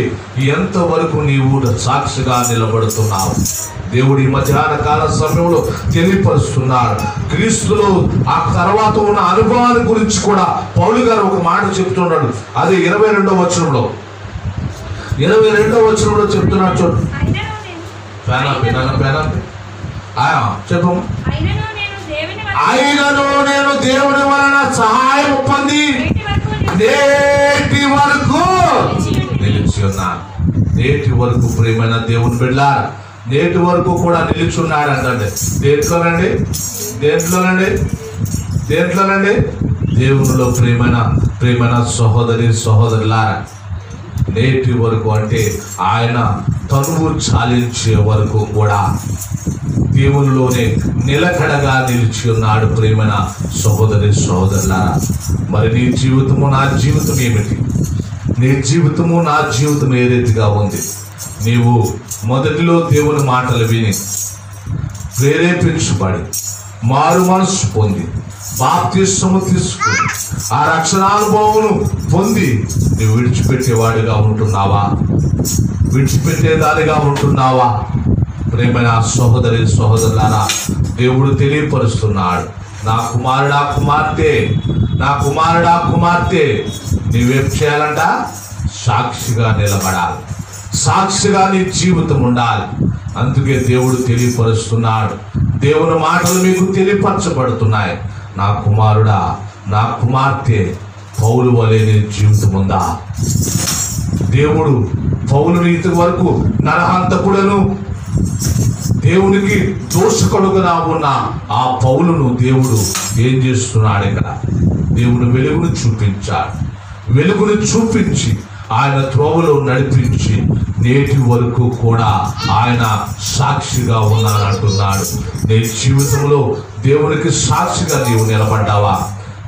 ఎంతవరకు నీవు సాక్షిగా నిలబడుతున్నావు? దేవుడు ఈ మధ్యాహ్న కాల సమయంలో తెలియపరుస్తున్నాడు. క్రీస్తులో ఆ తర్వాత ఉన్న అనుభవాల గురించి కూడా పౌలు గారు ఒక మాట చెప్తున్నాడు. అది 22వ వచనంలో, 22వ వచనంలో చెప్తున్నాడు. చూడు, చెప్పు. అయినను నేను దేవుని వలన సహాయం పొంది నేటి వరకు నిలిచి ఉన్నాను. నేటి వరకు ప్రియమైన దేవుని బిడ్డలారా, నేటి వరకు కూడా నిలిచున్నాడు అంటే దేంట్లోనండి? దేంట్లోనండి? దేంట్లోనండి? దేవునిలో ప్రియమైన సహోదరి సహోదరులారా, నేటి వరకు అంటే ఆయన తనువు చాలించే వరకు కూడా దేవునిలోనే నిలకడగా నిలిచి ఉన్నాడు. ప్రియమైన సహోదరి సహోదరులారా, మరి నీ జీవితము నా జీవితం ఏమిటి? నీ జీవితము నా జీవితం ఏ రీతిగా ఉంది? నీవు మొదటిలో దేవుని మాటలు విని ప్రేరేపించబడి మారు మనసు పొంది బాప్తిస్మము తీసుకుని ఆ రక్షణానుభవం పొంది నీవు విడిచిపెట్టేవాడిగా ఉంటున్నావా? విడిచిపెట్టేదానిగా ఉంటున్నావా? ప్రేమైన సహోదరి సహోదరులారా, దేవుడు తెలియపరుస్తున్నాడు. నా కుమారుడా, కుమార్తె, నా కుమారుడా, కుమార్తె, నీవేం చేయాలంట? సాక్షిగా నిలబడాలి. సాక్షిగా నీ జీవితం ఉండాలి. అందుకే దేవుడు తెలియపరుస్తున్నాడు. దేవుని మాటలు మీకు తెలియపరచబడుతున్నాయి. నా కుమారుడా, నా కుమార్తె, పౌలు వలె నీ జీవితం ఉందా? దేవుడు పౌలుని ఇంతవరకు నరహంతకుడను, దేవునికి దోషకుడుగా ఉన్న ఆ పౌలును దేవుడు ఏం చేస్తున్నాడు? ఇక్కడ దేవుడు వెలుగును చూపించాడు. వెలుగును చూపించి ఆయన త్రోవలో నడిపించి నేటి వరకు కూడా ఆయన సాక్షిగా ఉన్నానంటున్నాడు. నీ జీవితంలో దేవునికి సాక్షిగా నీవు నిలబడ్డావా?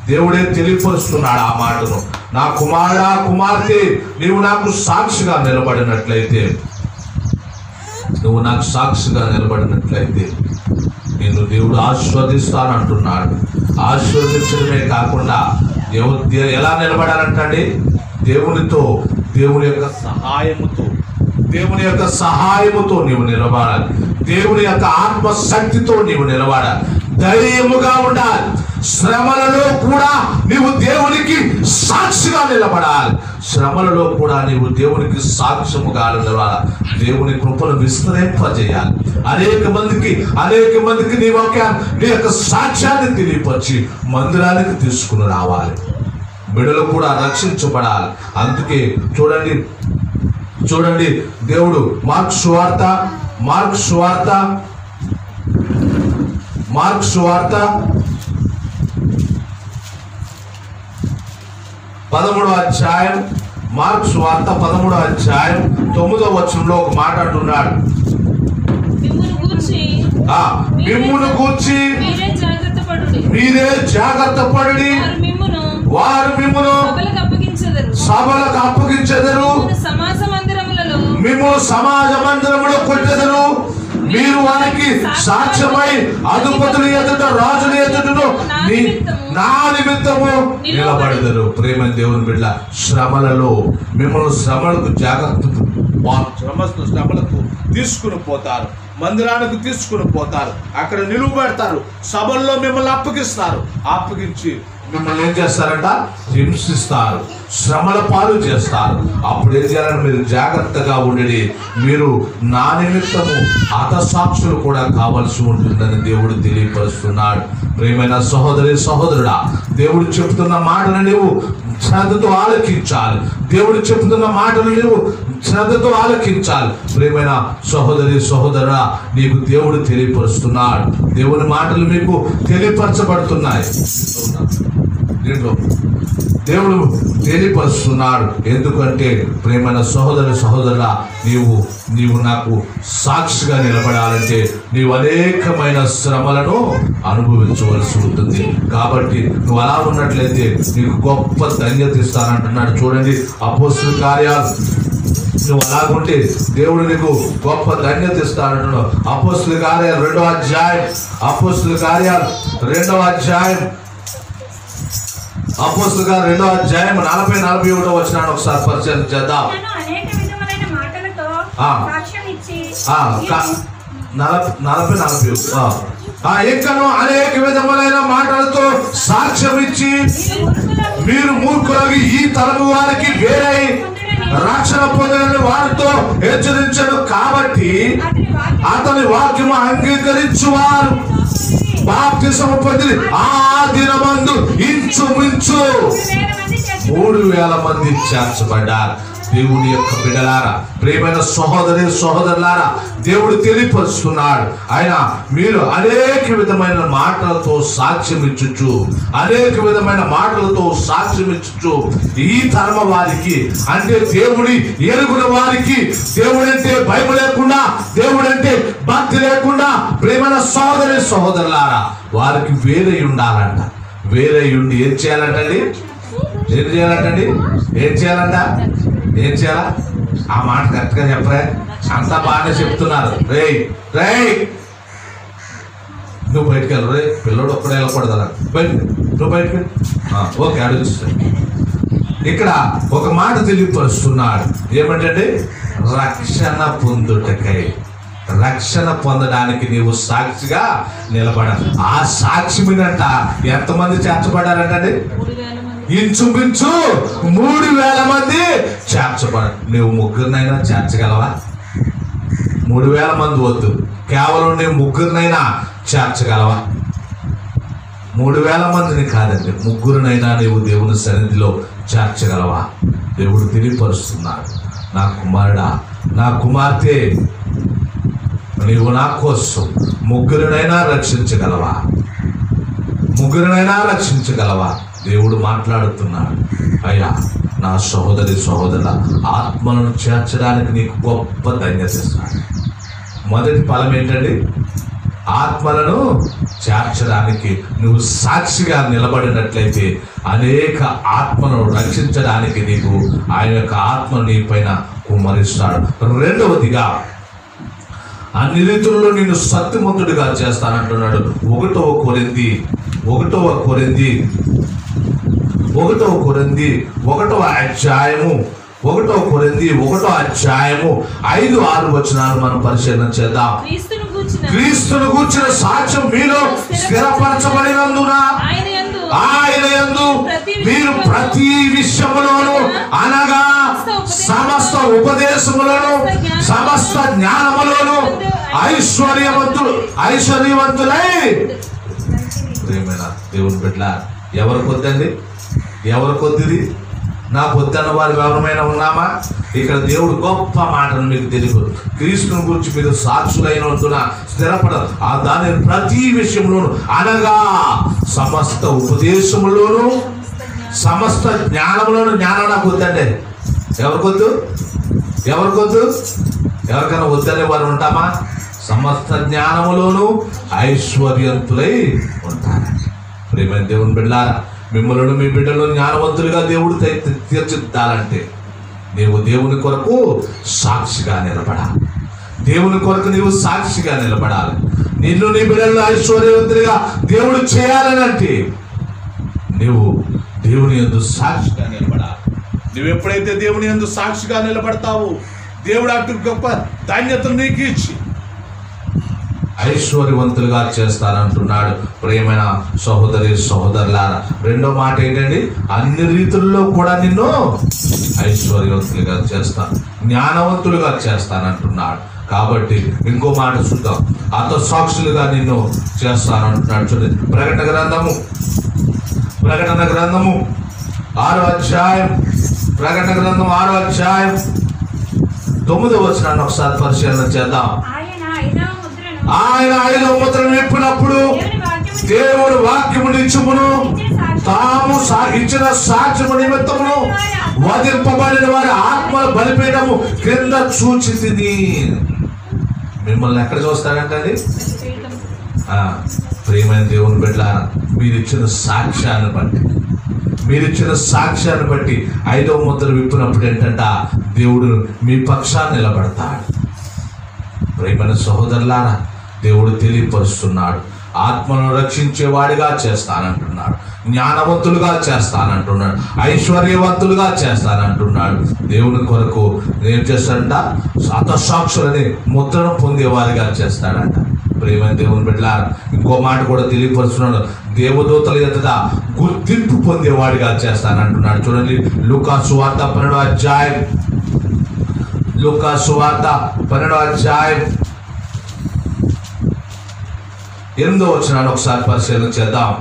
దేవుడే తెలియపరుస్తున్నాడు ఆ మాటను. నా కుమారుడా, కుమార్తె, నీవు నాకు సాక్షిగా నిలబడినట్లయితే, నువ్వు నాకు సాక్షిగా నిలబడినట్లయితే నిన్ను దేవుడు ఆశీర్వదిస్తానంటున్నాడు. ఆశీర్వదించడమే కాకుండా ఎలా నిలబడాలంటండి? దేవునితో, దేవుని యొక్క సహాయముతో, దేవుని యొక్క సహాయముతో నీవు నిలబడాలి. దేవుని యొక్క ఆత్మశక్తితో నీవు నిలబడాలి. ధైర్యముగా ఉండాలి. శ్రమలలో కూడా నీవు దేవునికి సాక్షిగా నిలబడాలి. శ్రమలలో కూడా నీవు దేవునికి సాక్ష్యముగా నిలబడాలి. దేవుని కృపను విస్తరింపజేయాలి. అనేక మందికి నీ యొక్క సాక్ష్యాన్ని తెలియపరిచి మందిరానికి తీసుకుని రావాలి. బిడ్డలు కూడా రక్షించబడాలి. అందుకే చూడండి దేవుడు మార్కు సువార్త 13వ అధ్యాయం, మార్కు సువార్త 13వ అధ్యాయం 9వ వచనంలో ఒక మాట అంటున్నాడు. మిమ్మును గూర్చి మీరే జాగ్రత్త పడుడి, వారు మిమ్మును సభలకు అప్పగించెదరు, మిమ్మును సమాజ మందిరములో కొట్టెదరు, మీరు వారికి సాక్ష్యమై అధిపతుల ఎదుట, రాజుల ఎదుటను నా నిమిత్తము నిలబడెదరు. ప్రేమ దేవుని బిడ్డ, శ్రమలలో మిమ్మల్ని శ్రమలకు శ్రమలకు తీసుకుని పోతారు. మందిరానికి తీసుకుని పోతారు. అక్కడ నిలువబెడతారు. సభల్లో మిమ్మల్ని అప్పగించి మిమ్మల్ని ఏం చేస్తారంట? హింసిస్తారు, శ్రమల పాలు చేస్తారు. అప్పుడు ఏం చేయాలని? మీరు జాగ్రత్తగా ఉండి, మీరు నా నిమిత్తము హతసాక్షులు కూడా కావాల్సి ఉంటుందని దేవుడు తెలియపరుస్తున్నాడు. ప్రియమైన సహోదరి సహోదరుడా, దేవుడు చెప్తున్న మాటను నీవు శ్రద్ధతో ఆలకించాలి. దేవుడు చెప్తున్న మాటలు నీవు శ్రద్ధతో ఆలకించాలి. ప్రియమైన సహోదరి సహోదరుడా, నీకు దేవుడు తెలియపరుస్తున్నాడు. దేవుని మాటలు మీకు తెలియపరచబడుతున్నాయి. దీంట్లో దేవుడు తెలియపరుస్తున్నాడు. ఎందుకంటే ప్రేమైన సహోదరులా, నీవు నాకు సాక్షిగా నిలబడాలంటే నీవు అనేకమైన శ్రమలను అనుభవించవలసి ఉంటుంది. కాబట్టి నువ్వు అలా ఉన్నట్లయితే నీకు గొప్ప ధన్యత ఇస్తానంటున్నాడు. చూడండి, అపోస్తలుల కార్యాలు, నువ్వు అలాగుంటే దేవుడు నీకు గొప్ప ధన్యత ఇస్తానంటున్నాడు. అపోస్తలుల కార్యాలు 2వ అధ్యాయం, అపోస్తలుల కార్యాలు 2వ అధ్యాయం, అపోస్తలుల కార్యాలు 2వ అధ్యాయం 40-41 వచనాన్ని ఒకసారి పరిచయం చేద్దాం. 40-41 ఇంకను అనేక విధములైన మాటలతో సాక్ష్యం ఇచ్చి మీరు మూర్ఖులకి ఈ తరము వారికి వేరై రక్షణ పొందని వారితో హెచ్చరించడు. కాబట్టి అతని వాక్యము అంగీకరించువారు బాప్తిసము పొంది ఆ దినమందు ఇంచుమించు 3,000 మంది చేర్చబడ్డారు. దేవుని యొక్క బిడ్డలారా, ప్రియమైన సహోదరులారా, దేవుడు తెలియపరుస్తున్నాడు. ఆయన మీరు అనేక విధమైన మాటలతో సాక్ష్యం ఇచ్చుచు, అనేక విధమైన మాటలతో సాక్ష్యం ఇచ్చుచు ఈ తరమ వారికి, అంటే దేవుడి ఎరుగున వారికి, దేవుడంటే భయం లేకుండా, దేవుడంటే భక్తి లేకుండా, ప్రియమైన సహోదరులారా, వారికి వేరే ఉండాలంట. వేరే ఉండి ఏం చేయాలంటండి? ఏం చేయాలంట? ఏం చేయాలా? ఆ మాట కరెక్ట్గా చెప్పరే, అంతా బాగానే చెప్తున్నారు. రేయ్ నువ్వు బయటికి వెళ్ళరు, రే పిల్లడు ఒక్కడే వెళ్ళకూడదు, అలా నువ్వు బయటికి ఓకే అడుగుతుంది. ఇక్కడ ఒక మాట తెలియపరుస్తున్నాడు. ఏమంటే రక్షణ పొందుటకై, రక్షణ పొందడానికి నీవు సాక్షిగా నిలబడాలి. ఆ సాక్షి మీదంట ఎంతమంది చేర్చబడ్డారంటే ఇంచుమించు 3,000 మంది చేర్చబడ. నువ్వు ముగ్గురినైనా చేర్చగలవా? 3,000 మంది వద్దు, కేవలం నువ్వు ముగ్గురినైనా చేర్చగలవా? 3,000 మందిని కాదండి, ముగ్గురినైనా నీవు దేవుని సన్నిధిలో చేర్చగలవా? దేవుడు తెలియపరుస్తున్నాడు. నా కుమారుడా, నా కుమార్తె, నీవు నా కోసం ముగ్గురినైనా రక్షించగలవా? రక్షించగలవా? దేవుడు మాట్లాడుతున్నాడు. అయ్యా నా సహోదరుల ఆత్మలను చేర్చడానికి నీకు గొప్ప ధన్యత ఇస్తాడు. మొదటి ఫలం ఏంటండి? ఆత్మలను చేర్చడానికి నువ్వు సాక్షిగా నిలబడినట్లయితే అనేక ఆత్మలను రక్షించడానికి నీకు ఆయన యొక్క ఆత్మను నీ పైన కుమ్మరిస్తాడు. రెండవదిగా అన్ని రీతుల్లో నేను సత్యవంతుడిగా చేస్తానంటున్నాడు. 1వ కొరింథీ 1వ అధ్యాయము 5-6 వచనాలు మనం పరిశీలన చేద్దాం. క్రీస్తును గూర్చిన సాక్ష్యం మీలో స్థిరపరచబడినందున ఆయన యందు మీరు ప్రతి విషయములోను, అనగా సమస్త ఉపదేశములను, సమస్త జ్ఞానములను ఐశ్వర్యవంతులై. ప్రియమైన దేవుని బిడ్డ, ఎవరు కొద్దండి? ఎవరు కొద్దిది? నా పొద్దున్న వారు ఎవరమైనా ఉన్నామా? ఇక్కడ దేవుడు గొప్ప మాటను మీకు తెలియదు. క్రీస్తుని గురించి మీరు సాక్షులైనందున స్థిరపడ దాని ప్రతి విషయంలోను, అనగా సమస్త ఉపదేశములోను, సమస్త జ్ఞానములోను. జ్ఞానం నాకు వద్దండి. ఎవరికొద్దు? ఎవరికైనా వద్దనే వారు ఉంటామా? సమస్త జ్ఞానములోను ఐశ్వర్యవంతులై ఉంటారండి. ప్రియమైన దేవుని బిడ్డలారా, మిమ్మల్ని మీ బిడ్డలను జ్ఞానవంతులుగా దేవుడు తీర్చిదిద్దాలంటే నీవు దేవుని కొరకు సాక్షిగా నిలబడాలి. దేవుని కొరకు నీవు సాక్షిగా నిలబడాలి. నిన్ను నీ బిడ్డలను ఐశ్వర్యవంతులుగా దేవుడు చేయాలనంటే నీవు దేవుని యందు సాక్షిగా నిలబడాలి. నువ్వు ఎప్పుడైతే దేవుని యందు సాక్షిగా నిలబడతావో దేవుడు అటు గొప్ప ధాన్యతను నీకు ఇచ్చి ఐశ్వర్యవంతులుగా చేస్తానంటున్నాడు. ప్రియమైన సహోదరులారా, రెండో మాట ఏంటండి? అన్ని రీతుల్లో కూడా నిన్ను ఐశ్వర్యవంతులుగా చేస్తాను, జ్ఞానవంతులుగా చేస్తానంటున్నాడు. కాబట్టి ఇంకో మాట చూద్దాం. సాక్షులుగా నిన్ను చేస్తానంటున్నాడు. చూడండి, ప్రకటన గ్రంథము 6వ అధ్యాయం, ప్రకటన గ్రంథం 6వ అధ్యాయం 9వ వచనాన్ని ఒకసారి పరిశీలన చేద్దాం. ఆయన 5వ ముద్రను విప్పినప్పుడు దేవుడు వాక్యము నిత్యమును తాము ఇచ్చిన సాక్ష్యము నిమిత్తమును వధింపబడిన వారి ఆత్మల బలిపీఠము క్రింద చూచితిని. మిమ్మల్ని ఎక్కడ చూస్తాడంటండి? ప్రియమైన దేవుని బిడ్డలారా, మీరిచ్చిన సాక్ష్యాన్ని బట్టి, మీరిచ్చిన సాక్ష్యాన్ని బట్టి 5వ ముద్ర విప్పినప్పుడు ఏంటంటే దేవుడు మీ పక్షాన్ని నిలబడతాడు. ప్రియమైన సహోదరులారా, దేవుడు తెలియపరుస్తున్నాడు, ఆత్మను రక్షించేవాడిగా చేస్తానంటున్నాడు, జ్ఞానవంతులుగా చేస్తానంటున్నాడు, ఐశ్వర్యవంతులుగా చేస్తానంటున్నాడు. దేవుని కొరకు ఏం చేస్తాడంట? హతసాక్షులని ముద్రను పొందేవారిగా చేస్తాడంట. ప్రియమైన దేవుని బిడ్డలారా, ఇంకో మాట కూడా తెలియపరుస్తున్నాడు, దేవదూతల ఎదుట గుర్తింపు పొందేవాడిగా చేస్తానంటున్నాడు. చూడండి, లూకా సువార్త 12వ అధ్యాయం, లూకా సువార్త 12వ అధ్యాయం 8వ వచనాన్ని ఒకసారి పరిశీలన చేద్దాం.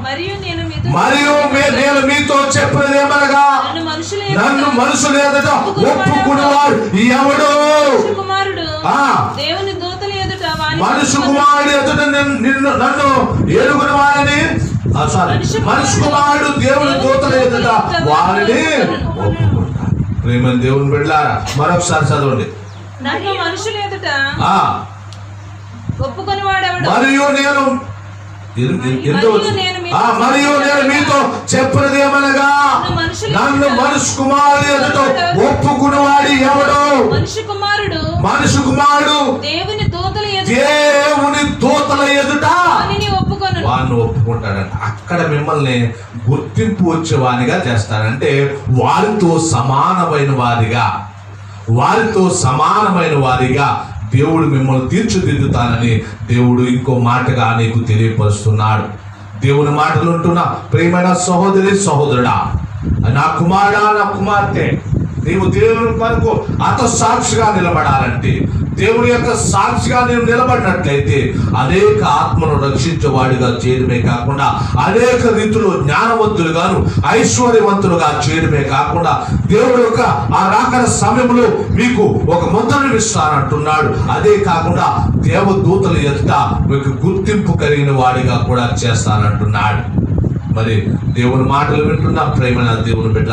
మరియు నేను మీతో చెప్పినది ఏమనగా, నన్ను మనుషులు ఎదుట ఒప్పుకునేవాడు ఎవడు? మనుషు కుమారుడు ఎదుట నన్ను ఏలుగుని వారిని, మనుషు కుమారుడు దేవుని దూతల ఎదుట వారిని ఒప్పుకుంటాడు. ప్రేమ దేవుని బిడ్డలారా, మరొకసారి చదవండి. మరియు నేను మీతో చెప్పినది ఏమనగా, నన్ను మనుషు కుమారుడు ఎదుట ఒప్పుకునేవాడు ఎవడు? మనుషు కుమారుడు దేవుని దూతల ఎదుట వాడిని ఒప్పుకుంటాడంట. అక్కడ మిమ్మల్ని గుర్తింపు వచ్చేవానిగా చేస్తాడంటే వారితో సమానమైన వారిగా దేవుడు మిమ్మల్ని తీర్చిదిద్దుతానని దేవుడు ఇంకో మాటగా నీకు తెలియపరుస్తున్నాడు. దేవుని మాటలు ఉంటున్నా ప్రియమైన సహోదరి సహోదరుడా, నా కుమారుడా, నా కుమార్తె, నీవు దేవుని కొరకు హతసాక్షిగా నిలబడాలంటే, దేవుని యొక్క సాక్షిగా నీవు నిలబడినట్లయితే అనేక ఆత్మను రక్షించేవాడిగా చేయడమే కాకుండా అనేక రీతిలో జ్ఞానవంతులుగాను ఐశ్వర్యవంతులుగా చేయడమే కాకుండా దేవుడు యొక్క ఆ రాకడ సమయంలో మీకు ఒక ముద్రను ఇస్తానంటున్నాడు. అదే కాకుండా దేవదూతల ఎదుట మీకు గుర్తింపు కలిగిన వాడిగా కూడా చేస్తానంటున్నాడు. మరి దేవుని మాటలు వింటున్నా ప్రేమైన దేవుని బిడ్డ,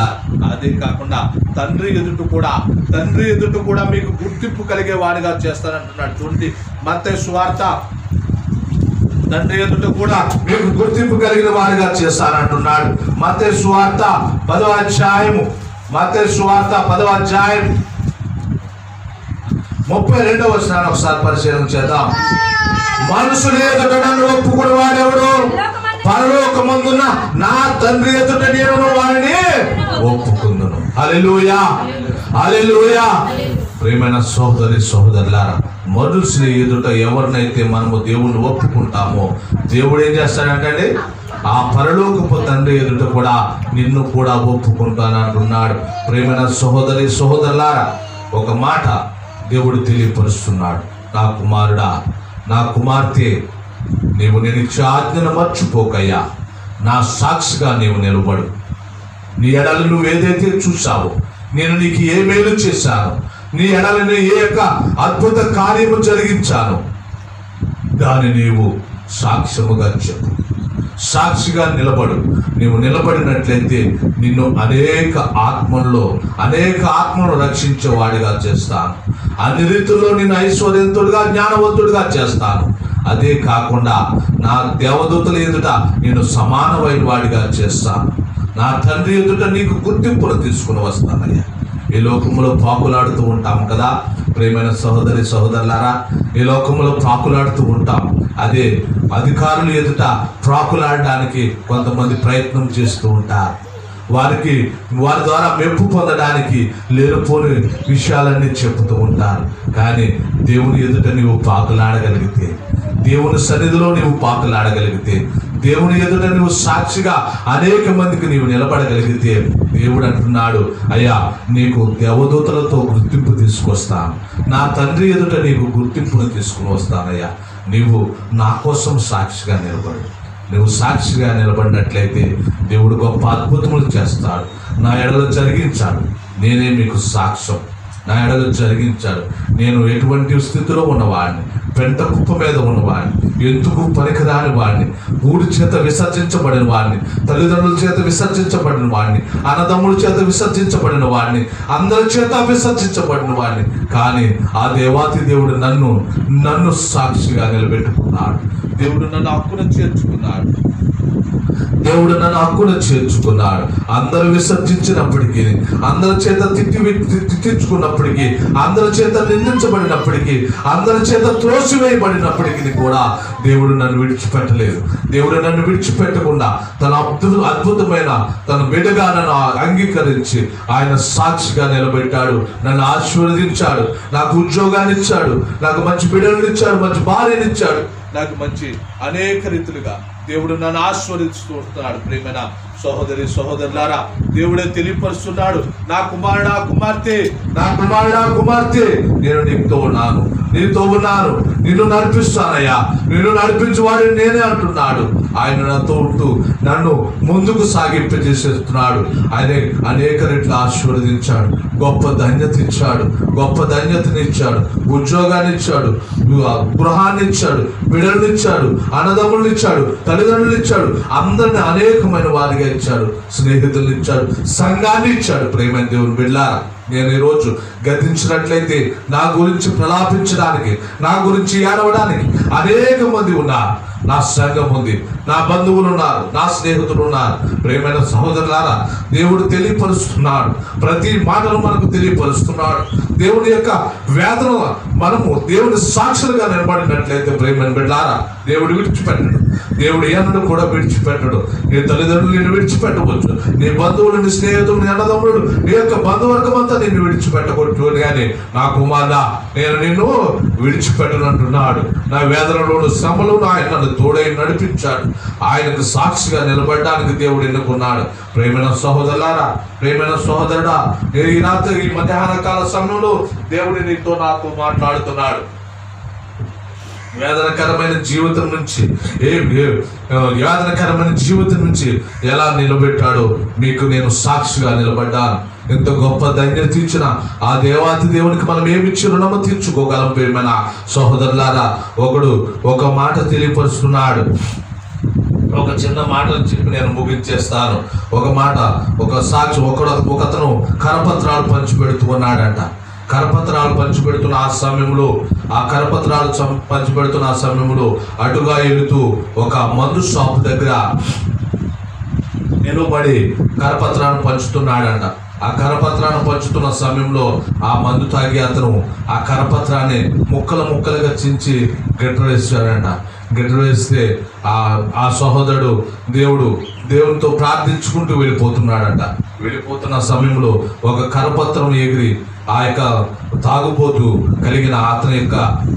అదే కాకుండా తండ్రి ఎదుట కూడా మీకు గుర్తింపు కలిగే వాడిగా చేస్తానంటున్నాడు. చూడండి, మత్తయి సువార్త, తండ్రి ఎదుట కూడా మీకు గుర్తింపు కలిగిన వాడిగా చేస్తానంటున్నాడు. మత్తయి సువార్త 10వ అధ్యాయము, మత్తయి సువార్త 10వ అధ్యాయం 32వ వచనాన్ని ఒకసారి పరిశీలన చేద్దాం. మనుషులు ఎదుట నన్ను ఒప్పుకుని వాడెవడు? పరలోకమందున్న నా తండ్రి ఎదుట నేను వాడిని ఒప్పుకుందును. హల్లెలూయా, హల్లెలూయా. ప్రియమైన సహోదరి సహోదరులారా, మనుషుల ఎదుట ఎవరినైతే మనము దేవుణ్ణి ఒప్పుకుంటామో దేవుడు ఏం చేస్తాడంటే ఆ పరలోకపు తండ్రి ఎదుట కూడా నిన్ను కూడా ఒప్పుకుంటానంటున్నాడు. ప్రియమైన సహోదరి సహోదరులారా, ఒక మాట దేవుడు తెలియపరుస్తున్నాడు. నా కుమారుడా, నా కుమార్తె, నీవు నేను ఇచ్చే ఆజ్ఞను మర్చిపోకయ్యా, నా సాక్షిగా నీవు నిలబడు. నీ ఎడలు నువ్వు ఏదైతే చూసావో, నేను నీకు ఏ మేలు చేశాను, నీ ఎడలని ఏ యొక్క అద్భుత కార్యము జరిగించాను, దాన్ని నీవు సాక్ష్యముగా చెప్పు, సాక్షిగా నిలబడు. నీవు నిలబడినట్లయితే నిన్ను అనేక ఆత్మను రక్షించేవాడిగా చేస్తాను. అన్ని రీతుల్లో నిన్ను ఐశ్వర్యవంతుడిగా జ్ఞానవంతుడిగా చేస్తాను. అదే కాకుండా నా దేవదూతల ఎదుట నేను సమానమైన వాడిగా చేస్తాను. నా తండ్రి ఎదుట నీకు గుర్తింపును తీసుకుని వస్తానయ్యా. ఈ లోకంలో పాకులాడుతూ ఉంటాం కదా ప్రియమైన సహోదరి సహోదరులారా, ఈ లోకంలో పాకులాడుతూ ఉంటాం. అదే అధికారులు ఎదుట ప్రాకులాడడానికి కొంతమంది ప్రయత్నం చేస్తూ ఉంటారు. వారి ద్వారా మెప్పు పొందడానికి లేనిపోని విషయాలన్నీ చెబుతూ ఉంటారు. కానీ దేవుని ఎదుట నీవు పాకులాడగలిగితే, దేవుని సన్నిధిలో నీవు పాకులాడగలిగితే, దేవుని ఎదుట నువ్వు సాక్షిగా అనేక మందికి నీవు నిలబడగలిగితే, దేవుడు అంటున్నాడు, అయ్యా నీకు దేవదూతలతో గుర్తింపు తీసుకొస్తాను, నా తండ్రి ఎదుట నీకు గుర్తింపును తీసుకుని వస్తానయ్యా. నీవు నా కోసం సాక్షిగా నిలబడు. నువ్వు సాక్షిగా నిలబడినట్లయితే దేవుడు గొప్ప అద్భుతములు చేస్తాడు, నా ఎడలో జరిగించాడు. నేనే మీకు సాక్ష్యం. నా ఎడల జరిగించాడు. నేను ఎటువంటి స్థితిలో ఉన్నవాడిని, పెంట కుప్ప మీద ఉన్నవాడిని, ఎందుకు పనికిరాని వాడిని, ఊరి చేత విసర్జించబడిన వాడిని, తల్లిదండ్రుల చేత విసర్జించబడిన వాడిని, అన్నదమ్ముల చేత విసర్జించబడిన వాడిని, అందరి చేత విసర్జించబడిన వాడిని. కానీ ఆ దేవాతి దేవుడు నన్ను సాక్షిగా నిలబెట్టుకున్నాడు. దేవుడు నన్ను హక్కున చేర్చుకున్నాడు. దేవుడు నన్ను హక్కున చేర్చుకున్నాడు. అందరూ విసర్జించినప్పటికీ, అందరి చేత తిట్టించుకున్నప్పటికీ, అందరి చేత నిందించబడినప్పటికీ, అందరి చేత త్రోసివేయబడినప్పటికీ కూడా దేవుడు నన్ను విడిచిపెట్టలేదు. దేవుడు నన్ను విడిచిపెట్టకుండా తన అద్భుతమైన తన బిడ్డగా నన్ను అంగీకరించి ఆయన సాక్షిగా నిలబెట్టాడు. నన్ను ఆశీర్వదించాడు. నాకు ఉద్యోగాన్ని ఇచ్చాడు. నాకు మంచి బిడ్డలను ఇచ్చాడు. మంచి భార్యను ఇచ్చాడు. నాకు మంచి అనేక రీతులుగా దేవుడు నన్ను ఆశీర్వదిస్తూ వస్తున్నాడు. ప్రియమైన సహోదరి సహోదరులారా, దేవుడే తెలియపరుస్తున్నాడు, నా కుమారుడా కుమార్తె, నా కుమారుడా కుమార్తె, నేను నీతో ఉన్నాను, నీతో ఉన్నాను, నిన్ను నడిపిస్తానయ్యా, నిన్ను నడిపించేవాడిని నేనే అంటున్నాడు. ఆయన నాతో ఉంటూ నన్ను ముందుకు సాగింపజేసేస్తున్నాడు. ఆయన అనేక రెట్లు ఆశీర్వదించాడు. గొప్ప ధన్యత ఇచ్చాడు. గొప్ప ధన్యతనిచ్చాడు. ఉద్యోగాన్ని ఇచ్చాడు. గృహాన్ని ఇచ్చాడు. బిడ్డలను ఇచ్చాడు. అన్నదమ్ములను ఇచ్చాడు. తల్లిదండ్రులు ఇచ్చాడు. అందరిని అనేకమైన వారిగా ఇచ్చాడు. స్నేహితులను ఇచ్చాడు. సంఘాన్ని ఇచ్చాడు. ప్రేమైన దేవుని బిడ్డలారా, నేను ఈరోజు గతించినట్లయితే నా గురించి ప్రలాపించడానికి, నా గురించి ఏడవడానికి అనేక మంది ఉన్నారు. నా సంఘం ఉంది, నా బంధువులు ఉన్నారు, నా స్నేహితులు ఉన్నారు. ప్రేమైన సహోదరులారా, దేవుడు తెలియపరుస్తున్నాడు. ప్రతి మాటను మనకు తెలియపరుస్తున్నాడు. దేవుని యొక్క వేదన మనము దేవుని సాక్షులుగా నిలబడినట్లయితే ప్రేమైన బిడ్డలారా, దేవుడు విడిచిపెట్టడు. దేవుడు ఎన్నడూ కూడా విడిచిపెట్టడు. నీ తల్లిదండ్రులు నిన్ను విడిచిపెట్టవచ్చు, నీ బంధువులు, నీ స్నేహితులు, నీ అన్నదమ్ముడు, నీ యొక్క బంధువర్గం అంతా నిన్ను విడిచిపెట్టవచ్చు. కానీ నా కుమారుడా, నేను నిన్ను విడిచిపెట్టనంటున్నాడు. నా వేదనలోను శ్రమలోను ఆయన నన్ను తోడై నడిపించాడు. ఆయనకు సాక్షిగా నిలబడడానికి దేవుడు ఎన్నుకున్నాడు. ప్రేమైన సహోదరులారా, ప్రేమైన సహోదరుడా, ఈ రాత్రి ఈ మధ్యాహ్న కాల సమయంలో దేవుడు నీతో నాతో మాట్లాడుతున్నాడు. వేదనకరమైన జీవితం నుంచి వేదనకరమైన జీవితం నుంచి ఎలా నిలబెట్టాడో మీకు నేను సాక్షిగా నిలబడ్డాను. ఎంత గొప్ప ధన్యత ఇచ్చిన ఆ దేవాతి దేవునికి మనం ఏమిచ్చి రుణము తీర్చుకోగలం. ప్రియమైన సహోదరులారా, ఒక మాట తెలియపరుస్తున్నాడు. ఒక చిన్న మాటలు చెప్పి నేను ముగించేస్తాను. ఒక సాక్షి ఒకతను కరపత్రాలు పంచిపెడుతూ ఉన్నాడంట. కరపత్రాలు పంచిపెడుతున్న ఆ సమయంలో, పంచిపెడుతున్న ఆ సమయంలో అటుగా వెళుతూ ఒక మందు షాప్ దగ్గర నిలబడి కరపత్రాన్ని పంచుతున్నాడంట. ఆ కరపత్రాన్ని పంచుతున్న సమయంలో ఆ మందు తాగి అతను ఆ కరపత్రాన్ని ముక్కలుగా చించి గెట్ట వేసాడంట. గెట్ట వేస్తే ఆ సహోదరుడు దేవునితో ప్రార్థించుకుంటూ వెళ్ళిపోతున్నాడంట. వెళ్ళిపోతున్న సమయంలో ఒక కరపత్రం ఎగిరి ఆ యొక్క తాగుబోతు కలిగిన అతని యొక్క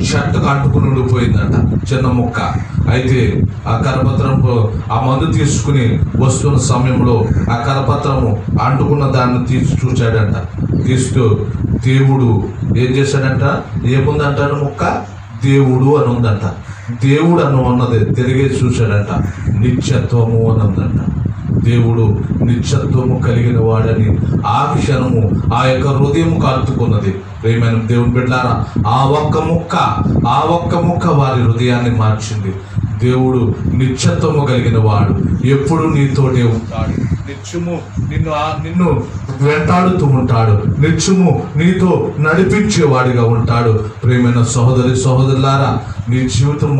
షర్టుకు అంటుకుని ఉండిపోయిందంట, చిన్న ముక్క. అయితే ఆ కరపత్రం ఆ మందు తీసుకుని వస్తున్న సమయంలో ఆ కరపత్రము అంటుకున్న దాన్ని తీసి చూశాడంట. తీస్తూ దేవుడు ఏం చేశాడంట, ఏముందంటాడు ముక్క, దేవుడు అని ఉందంట. దేవుడు అని ఉన్నది తిరిగి చూశాడంట, నిత్యత్వము అని ఉందంట. దేవుడు నిత్యత్వము కలిగిన వాడని ఆ క్షణము ఆ యొక్క హృదయము కాల్చుకున్నది. ప్రియమైన దేవుని బిడ్డలారా, ఆ ఒక్క ముక్క వారి హృదయాన్ని మార్చింది. దేవుడు నిత్యత్వము కలిగిన వాడు, ఎప్పుడు నీతోనే ఉంటాడు, నిత్యము నిన్ను వెంటాడుతూ ఉంటాడు, నిత్యము నీతో నడిపించేవాడిగా ఉంటాడు. ప్రియమైన సహోదరులారా, నీ జీవితం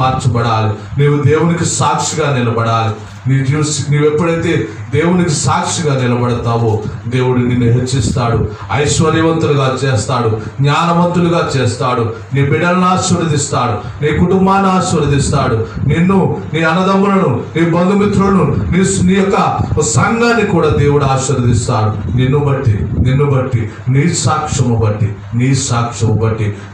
మార్చబడాలి. నీవు దేవునికి సాక్షిగా నిలబడాలి. నీవు ఎప్పుడైతే దేవునికి సాక్షిగా నిలబడతావో దేవుడు నిన్ను హెచ్చిస్తాడు, ఐశ్వర్యవంతులుగా చేస్తాడు, జ్ఞానవంతులుగా చేస్తాడు, నీ బిడ్డలను ఆశీర్వదిస్తాడు, నీ కుటుంబాన్ని ఆశీర్వదిస్తాడు, నిన్ను, నీ అన్నదమ్ములను, నీ బంధుమిత్రులను, నీ యొక్క సంఘాన్ని కూడా దేవుడు ఆశీర్వదిస్తాడు. నిన్ను బట్టి నీ సాక్ష్యము బట్టి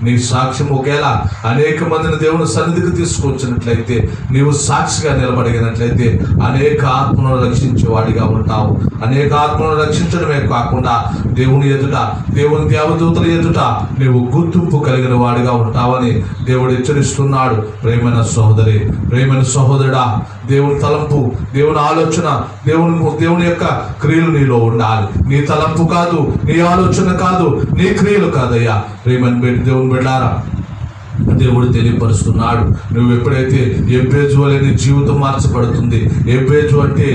నీ సాక్ష్యం ఒకేలా అనేక మందిని దేవుని సన్నిధికి తీసుకొచ్చినట్లయితే, నీవు సాక్షిగా నిలబడినట్లయితే అనేక ఆత్మలను రక్షించేవాడిగా ఉంటావు. అనేక ఆత్మలను రక్షించడమే కాకుండా దేవుని ఎదుట, దేవుని దేవదూతల ఎదుట నీవు గుర్తింపు కలిగిన వాడిగా ఉంటావని దేవుడు హెచ్చరిస్తున్నాడు. ప్రేమైన సహోదరి, ప్రేమైన సహోదరుడా, దేవుని తలంపు, దేవుని ఆలోచన, దేవుని యొక్క క్రియలు నీలో ఉండాలి. నీ తలంపు కాదు, నీ ఆలోచన కాదు, నీ క్రియలు కాదయ్యా. ప్రేమైన దేవుని బిడ్డారా, దేవుడు తెలియపరుస్తున్నాడు. నువ్వు ఎప్పుడైతే ఎబ్బేజు వలె నీ జీవితం మార్చబడుతుంది. ఎబ్బేజు అంటే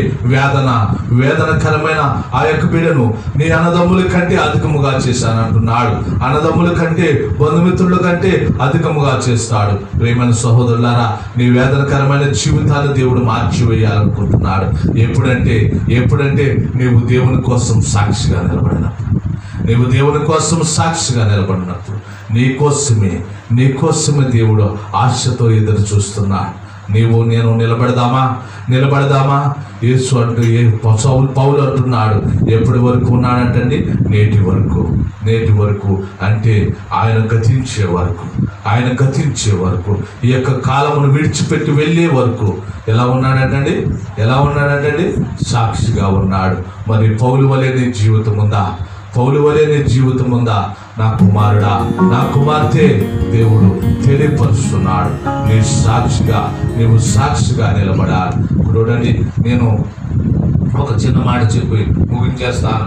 వేదనకరమైన ఆ యొక్క బిడ్డను నీ అన్నదమ్ముల కంటే అధికముగా చేశానంటున్నాడు. అన్నదమ్ముల కంటే, బంధుమిత్రుల కంటే అధికముగా చేస్తాడు. ప్రేమైన సహోదరులారా, నీ వేదనకరమైన జీవితాన్ని దేవుడు మార్చివేయాలనుకుంటున్నాడు. ఎప్పుడంటే నీవు దేవుని కోసం సాక్షిగా నిలబడినప్పుడు, నీవు దేవుని కోసం సాక్షిగా నిలబడినప్పుడు నీ కోసమే దేవుడు ఆశతో ఎదురు చూస్తున్నాడు. నేను నిలబడదామా? యేసు అంటూ పౌలు అంటున్నాడు. ఎప్పటి వరకు ఉన్నాడంటండి? నేటి వరకు అంటే ఆయన గతించే వరకు, ఈ యొక్క కాలమును విడిచిపెట్టి వెళ్ళే వరకు ఎలా ఉన్నాడంటండి? సాక్షిగా ఉన్నాడు. మరి పౌలు వలె నీ జీవితం ఉందా? నా కుమారుడా, నా కుమార్తె, దేవుడు తెలియపరుస్తున్నాడు. నీవు సాక్షిగా నిలబడాలి. చూడండి, నేను ఒక చిన్న మాట చెప్పి ముగించేస్తాను.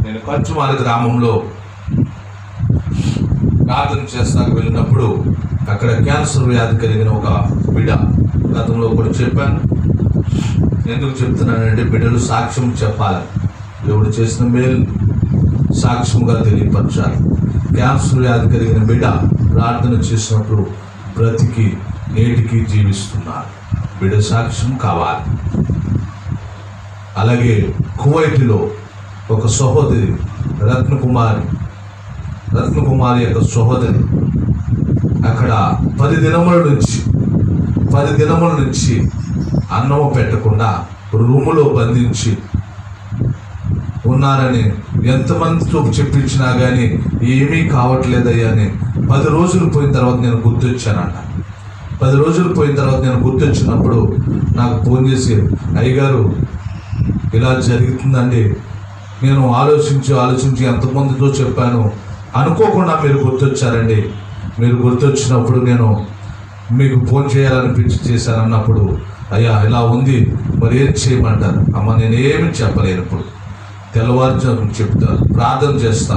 నేను కంచుమాల గ్రామంలో ప్రార్థన చేస్తాకు వెళ్ళినప్పుడు అక్కడ క్యాన్సర్ వ్యాధి కలిగిన ఒక బిడ్డ, గతంలో కూడా చెప్పాను. ఎందుకు చెప్తున్నానంటే, బిడ్డలు సాక్ష్యం చెప్పాలి. దేవుడు చేసిన మేలు సాక్ష్యంగా తెలియపరచాలి. క్యాన్సర్ వ్యాధి కలిగిన బిడ్డ ప్రార్థన చేసినప్పుడు బ్రతికి నేటికి జీవిస్తున్నారు. బిడ్డ సాక్ష్యం కావాలి. అలాగే కువైట్లో ఒక సహోదరి రత్నకుమారి యొక్క సహోదరి అక్కడ 10 దినముల నుంచి అన్నము పెట్టకుండా రూములో బంధించి ఉన్నారని ఎంతమందితో చెప్పించినా కానీ ఏమీ కావట్లేదయ్యా అని 10 రోజులు పోయిన తర్వాత నేను గుర్తొచ్చానంట. 10 రోజులు పోయిన తర్వాత నేను గుర్తొచ్చినప్పుడు నాకు ఫోన్ చేసి, అయ్యగారు ఇలా జరుగుతుందండి. నేను ఆలోచించి ఎంతమందితో చెప్పాను, అనుకోకుండా మీరు గుర్తొచ్చారండి. మీరు గుర్తొచ్చినప్పుడు నేను మీకు ఫోన్ చేయాలనిపించి చేశానన్నప్పుడు, అయ్యా ఇలా ఉంది, మరి ఏం చేయమంటారు? అమ్మ, నేనేమి చెప్పలేను. ఇప్పుడు తెల్లవారుజాము చెప్తాను, ప్రార్థన చేస్తా,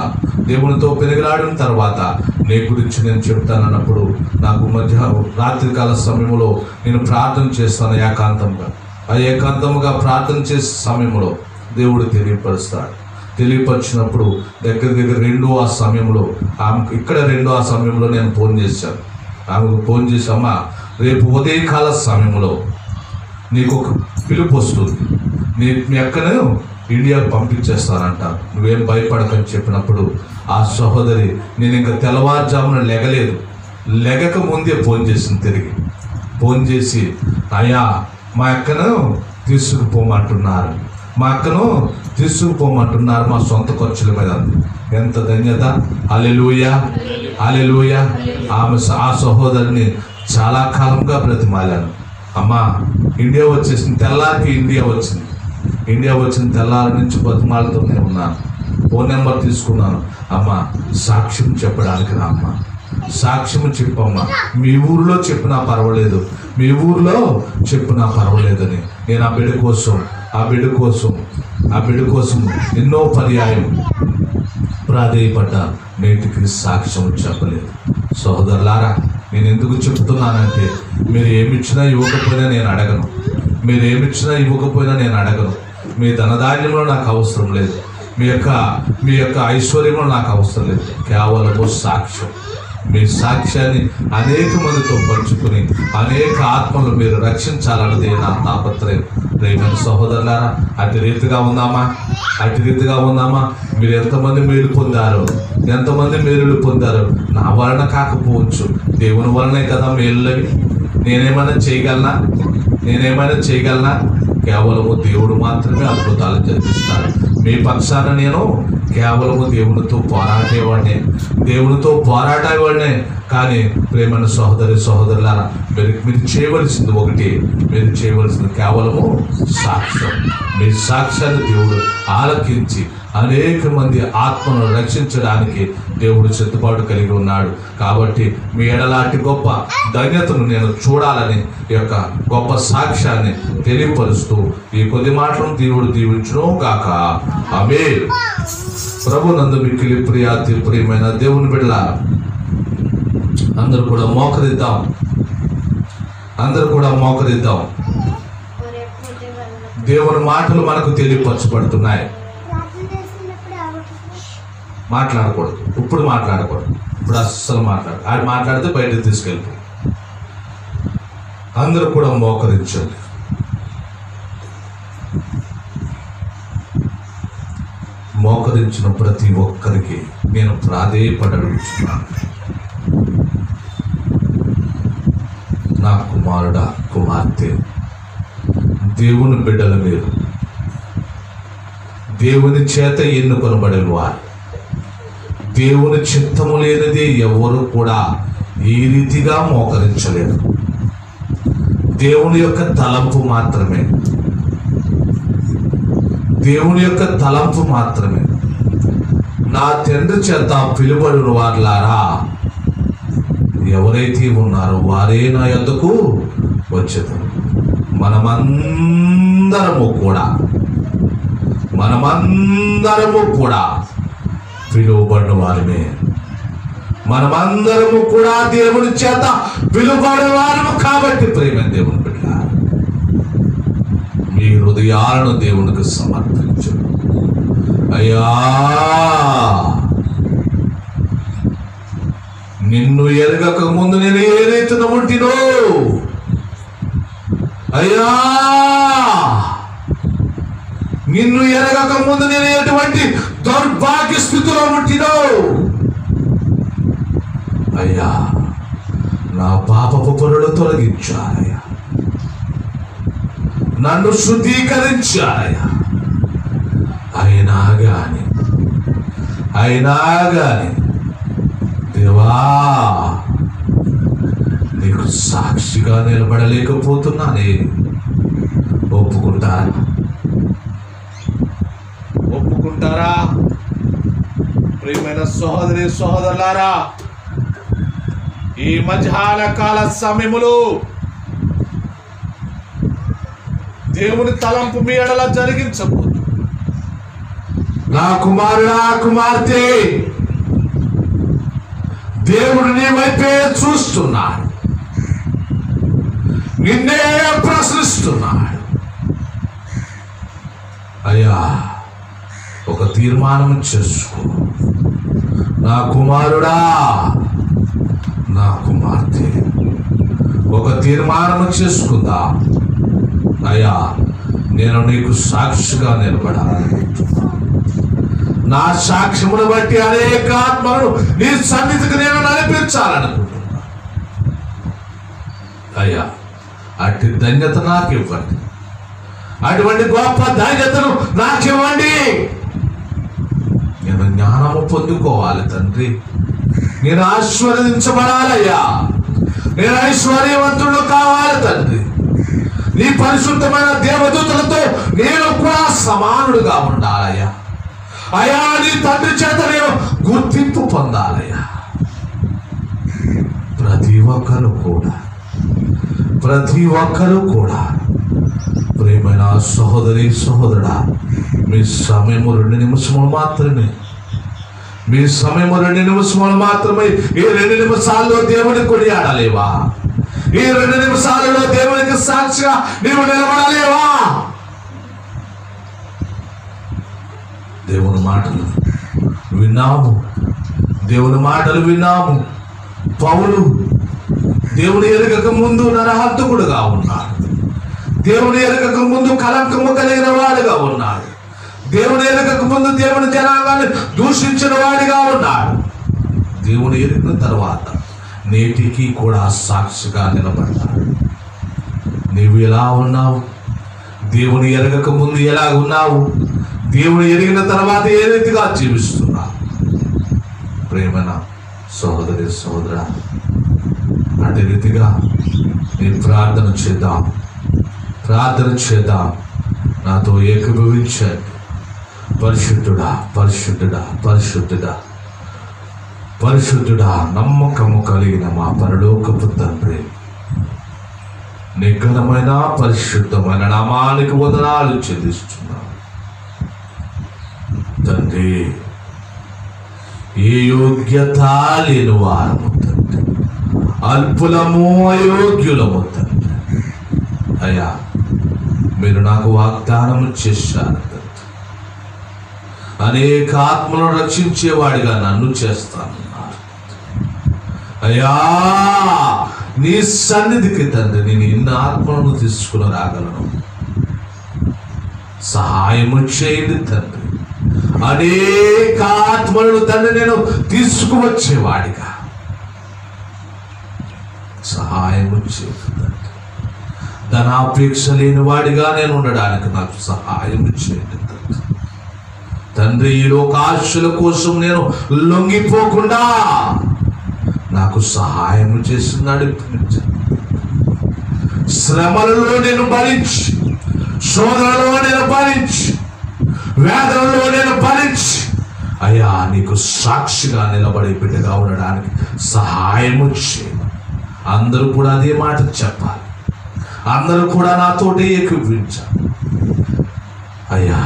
దేవునితో పెరిగిలాడిన తర్వాత నీ గురించి నేను చెప్తానన్నప్పుడు నాకు రాత్రికాల సమయంలో నేను ప్రార్థన చేస్తాను ఏకాంతంగా ప్రార్థన చేసే సమయంలో దేవుడు తెలియపరిచినప్పుడు దగ్గర 2 ఆ సమయంలో ఇక్కడ 2 ఆ సమయంలో నేను ఫోన్ చేశాను. ఆమెకు ఫోన్ చేసి, అమ్మ, రేపు ఉదయకాల సమయంలో నీకు ఒక పిలుపు వస్తుంది, మీ అక్కను ఇండియాకు పంపించేస్తానంట, నువ్వేం భయపడకని చెప్పినప్పుడు ఆ సహోదరి, నేను ఇంకా తెల్లవారుజామున లెగక ముందే ఫోన్ చేసింది. తిరిగి ఫోన్ చేసి, అయ్యా మా అక్కను తీసుకుపోమంటున్నారు, మా సొంత ఖర్చుల మీద. ఎంత ధన్యత! హల్లెలూయా. ఆ సహోదరిని చాలా కాలంగా బ్రతిమాలాను. అమ్మా, ఇండియా వచ్చేసింది, తెల్లారికి ఇండియా వచ్చిన తెల్లారి నుంచి బతిమాలతోనే ఉన్నాను. ఫోన్ నెంబర్ తీసుకున్నాను. అమ్మ, సాక్ష్యం చెప్పడానికి రా అమ్మ, సాక్ష్యం చెప్పమ్మా, మీ ఊరిలో చెప్పినా పర్వాలేదని నేను ఆ బిడ్డ కోసం ఎన్నో పర్యాయం ప్రాధేయపడ్డా, నేటికి సాక్ష్యం చెప్పలేదు. సహోదరులారా, నేను ఎందుకు చెప్తున్నానంటే, మీరు ఏమిచ్చినా ఇవ్వకపోయినా నేను అడగను. మీ ధనధాన్యంలో నాకు అవసరం లేదు, మీ యొక్క ఐశ్వర్యంలో నాకు అవసరం లేదు. కేవలము సాక్ష్యం. మీ సాక్ష్యాన్ని అనేక మందితో పంచుకుని అనేక ఆత్మలు మీరు రక్షించాలన్నది నా తాపత్రయం. ప్రేమైన సహోదరులారా, అటు రీతిగా ఉందామా? మీరు ఎంతమంది మేలు పొందారో నా వలన కాకపోవచ్చు, దేవుని వలనే కదా మేలులవి. నేనేమైనా చేయగలనా? కేవలము దేవుడు మాత్రమే అద్భుతాలు జరిపిస్తాడు. మీ పక్షాన నేను కేవలము దేవునితో పోరాడేవాడినే. కానీ ప్రేమైన సహోదరి సహోదరులారా, మీరు చేయవలసింది ఒకటి, మీరు చేయవలసింది కేవలము సాక్ష్యం. మీ సాక్ష్యాన్ని దేవుడు ఆలకించి అనేక మంది ఆత్మను రక్షించడానికి దేవుడు సిద్ధపాటు కలిగి ఉన్నాడు. కాబట్టి మీ ఎడలాంటి గొప్ప ధన్యతను నేను చూడాలని ఈ యొక్క గొప్ప సాక్ష్యాన్ని తెలియపరుస్తూ ఈ కొద్ది మాటలను దేవుడు దీవించును గాక. ఆమేన్. ప్రభునందు మిక్కిలి ప్రియమైన దేవుని బిడ్డలారా, అందరూ కూడా మోకరిద్దాం. దేవుని మాటలు మనకు తెలియపరచబడుతున్నాయి. మాట్లాడకూడదు, ఇప్పుడు అస్సలు మాట్లాడితే బయటకు తీసుకెళ్ళి అందరూ కూడా మోకరించండి. మోకరించిన ప్రతి ఒక్కరికి నేను ప్రాధేయపడుచున్నాను. నా కుమారుడా, కుమార్తె, దేవుని బిడ్డలు మీరు, దేవుని చేత ఎన్నుకొనబడిన వారు. దేవుని చిత్తము లేనిది ఎవరు కూడా ఈ రీతిగా మోకరించలేరు. దేవుని యొక్క తలంపు మాత్రమే. నా తండ్రి చేత పిలువబడిన వారులారా, ఎవరైతే ఉన్నారో వారే నా యొద్దకు వచ్చేదారు. మనమందరము కూడా పిలువబడిన వారమే. మనమందరము కూడా దేవుని చేత పిలువబడిన వారము. కాబట్టి ప్రేమ దేవుని బిడ్డ, మీ హృదయాలను దేవునికి సమర్పించు. అయ్యా, నిన్ను ఎరగక ముందు నేను ఏ రీతిన ఉంటినో, అయ్యా నిన్ను ఎరగక ముందు నేను ఎటువంటి దౌర్భాగ్య స్థితిలో ఉంటినో, అయ్యా నా పాపపు పనులు తొలగించారయ్యా, నన్ను శుద్ధీకరించారయ్యా. అయినా గాని దేవా, నీకు సాక్షిగా నిలబడలేకపోతున్నానే. ఒప్పుకుంటారా ప్రియమైన సహోదరి సహోదరులారా? ఈ మధ్యాహ్న కాల సమయములో దేవుని తలంపు మీ ఎడల జరిగించబోతు. నా కుమారుడా, కుమార్తె, దేవుడు నీ వైపే చూస్తున్నాడు, నిన్నే ప్రశ్నిస్తున్నాడు. అయ్యా, ఒక తీర్మానం చేసుకో. నా కుమారుడా, నా కుమార్తె, ఒక తీర్మానం చేసుకుందా. అయ్యా, నేను నీకు సాక్షిగా నిలబడాలి. నా సాక్ష్యమును బట్టి అనేక ఆత్మలను నీ సన్నిధికి నేను నడిపించాలనుకుంటున్నా. అయ్యా, అట్టి ధన్యత నాకు ఇవ్వండి. అటువంటి గొప్ప ధన్యతను నాకివ్వండి. నేను జ్ఞానము పొందుకోవాలి తండ్రి. నేను ఆశీర్వదించబడాలయ్యా. నేను ఐశ్వర్యవంతుడు కావాలి తండ్రి. నీ పరిశుద్ధమైన దేవదూతలతో నేను కూడా సమానుడుగా ఉండాలయ్యా. అయ్యా, నీ తండ్రి చేత నేను గుర్తింపు పొందాలయ్యా. ప్రతి ఒక్కరు కూడా ప్రేమైన సహోదరి సహోదరుడా, మీ సమయము 2 నిమిషములు మాత్రమే. మీ సమయము 2 నిమిషములు మాత్రమే. ఈ 2 నిమిషాల్లో దేవుని కొనియాడలేవా? ఈ 2 నిమిషాలలో దేవునికి సాక్షిగా నీవు నిలబడలేవా? దేవుని మాటలు విన్నాము. పౌలు దేవుని ఎరగక ముందు నరహంతకుడుగా ఉన్నాడు. దేవుని ఎరగక ముందు కలంకము కలిగిన వాడిగా ఉన్నాడు. దేవుని ఎరగక ముందు దేవుని జనాంగాన్ని దూషించిన వాడిగా ఉన్నాడు. దేవుని ఎరిగిన తర్వాత నేటికి కూడా సాక్షిగా నిలబడ్డాడు. నీవు ఎలా ఉన్నావు? దేవుని ఎరగక ముందు ఎలా ఉన్నావు? దేవుని ఎరిగిన తర్వాత ఏ రీతిగా జీవిస్తున్నా? ప్రేమన సహోదరి సహోదర, అదే రీతిగా నేను ప్రార్థన చేద్దాం. నాతో ఏకీభవించండి. పరిశుద్ధుడా, పరిశుద్ధుడా, పరిశుద్ధుడా, పరిశుద్ధుడా, నమ్మకము కలిగిన మా పరలోకపు తండ్రి, నీ ఘనమైన పరిశుద్ధమైన నామానికి వందనాలు చెల్లిస్తున్నాను తండ్రి. ఏ యోగ్యత లేని వారము తండ్రి, అల్పులము అయోగ్యులము తండ్రి. అయ్యా, మీరు నాకు వాగ్దానం చేశారు తండ్రి, అనేక ఆత్మలను రక్షించేవాడిగా నన్ను చేస్తానన్నారు. అయ్యా, నీ సన్నిధికి తండ్రి నేను ఇన్ని ఆత్మలను తీసుకుని రాగలను. సహాయము చేయండి తండ్రి. అనేక ఆత్మలను తండ్రి నేను తీసుకువచ్చేవాడిగా సహాయము చేయండి తండ్రి. ధనాపేక్ష లేని వాడిగా నేను ఉండడానికి నాకు సహాయం చేయండి తండ్రి. తండ్రి, ఈ లోకాశల కోసం నేను లొంగిపోకుండా నాకు సహాయం చేసి నడిపించండి. శ్రమలలో నేను భరించి, శోధనలో నేను భరించి, వేదనలో నేను భరించి, అయ్యా నీకు సాక్షిగా నిలబడి బిడ్డగా ఉండడానికి సహాయము చేయండి. అందరూ కూడా అదే మాట చెప్పాలి. అందరూ కూడా నాతోటి ఏకీభవించాలి. అయ్యా,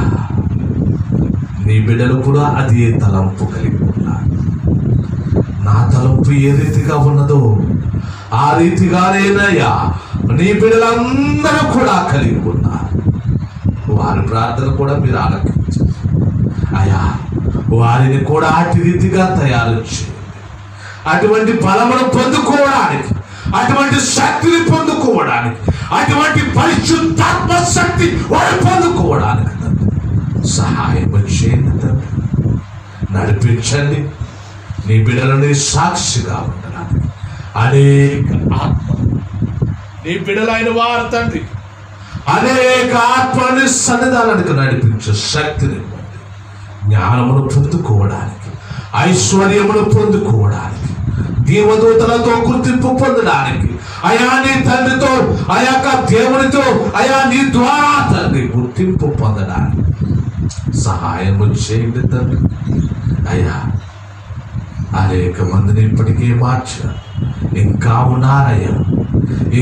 నీ బిడ్డలు కూడా అదే తలంపు కలిగి ఉన్నారు. నా తలంపు ఏ రీతిగా ఉన్నదో ఆ రీతిగానేనయ్యా నీ బిడ్డలందరూ కూడా కలిగి ఉన్నారు. వారి ప్రార్థన కూడా మీరు ఆలకించండి. అయ్యా, వారిని కూడా అటు రీతిగా తయారు చేయండి. అటువంటి బలమును పొందుకోవడానికి, అటువంటి శక్తిని పొందుకోవడానికి, అటువంటి పరిశుద్ధాత్మ శక్తి వారు పొందుకోవడానికి సహాయం చేయండి తండ్రి. నడిపించండి. నీ బిడ్డలని సాక్షిగా ఉండడానికి అనేక ఆత్మ, నీ బిడ్డలైన వారు తండ్రి అనేక ఆత్మని సన్నిధానానికి నడిపించే శక్తిని ఇవ్వండి. జ్ఞానమును పొందుకోవడానికి, ఐశ్వర్యమును పొందుకోవడానికి, దేవదూతలతో గుర్తింపు పొందడానికి, అయా నీ తండ్రితో, అయా దేవునితో, అయా నీ ద్వారా తండ్రి గుర్తింపు పొందడానికి సహాయం చేయండి తండ్రి. అయ్యా, అనేక మందిని ఇప్పటికే మార్చారు. ఇంకా ఉన్నారయ్యా,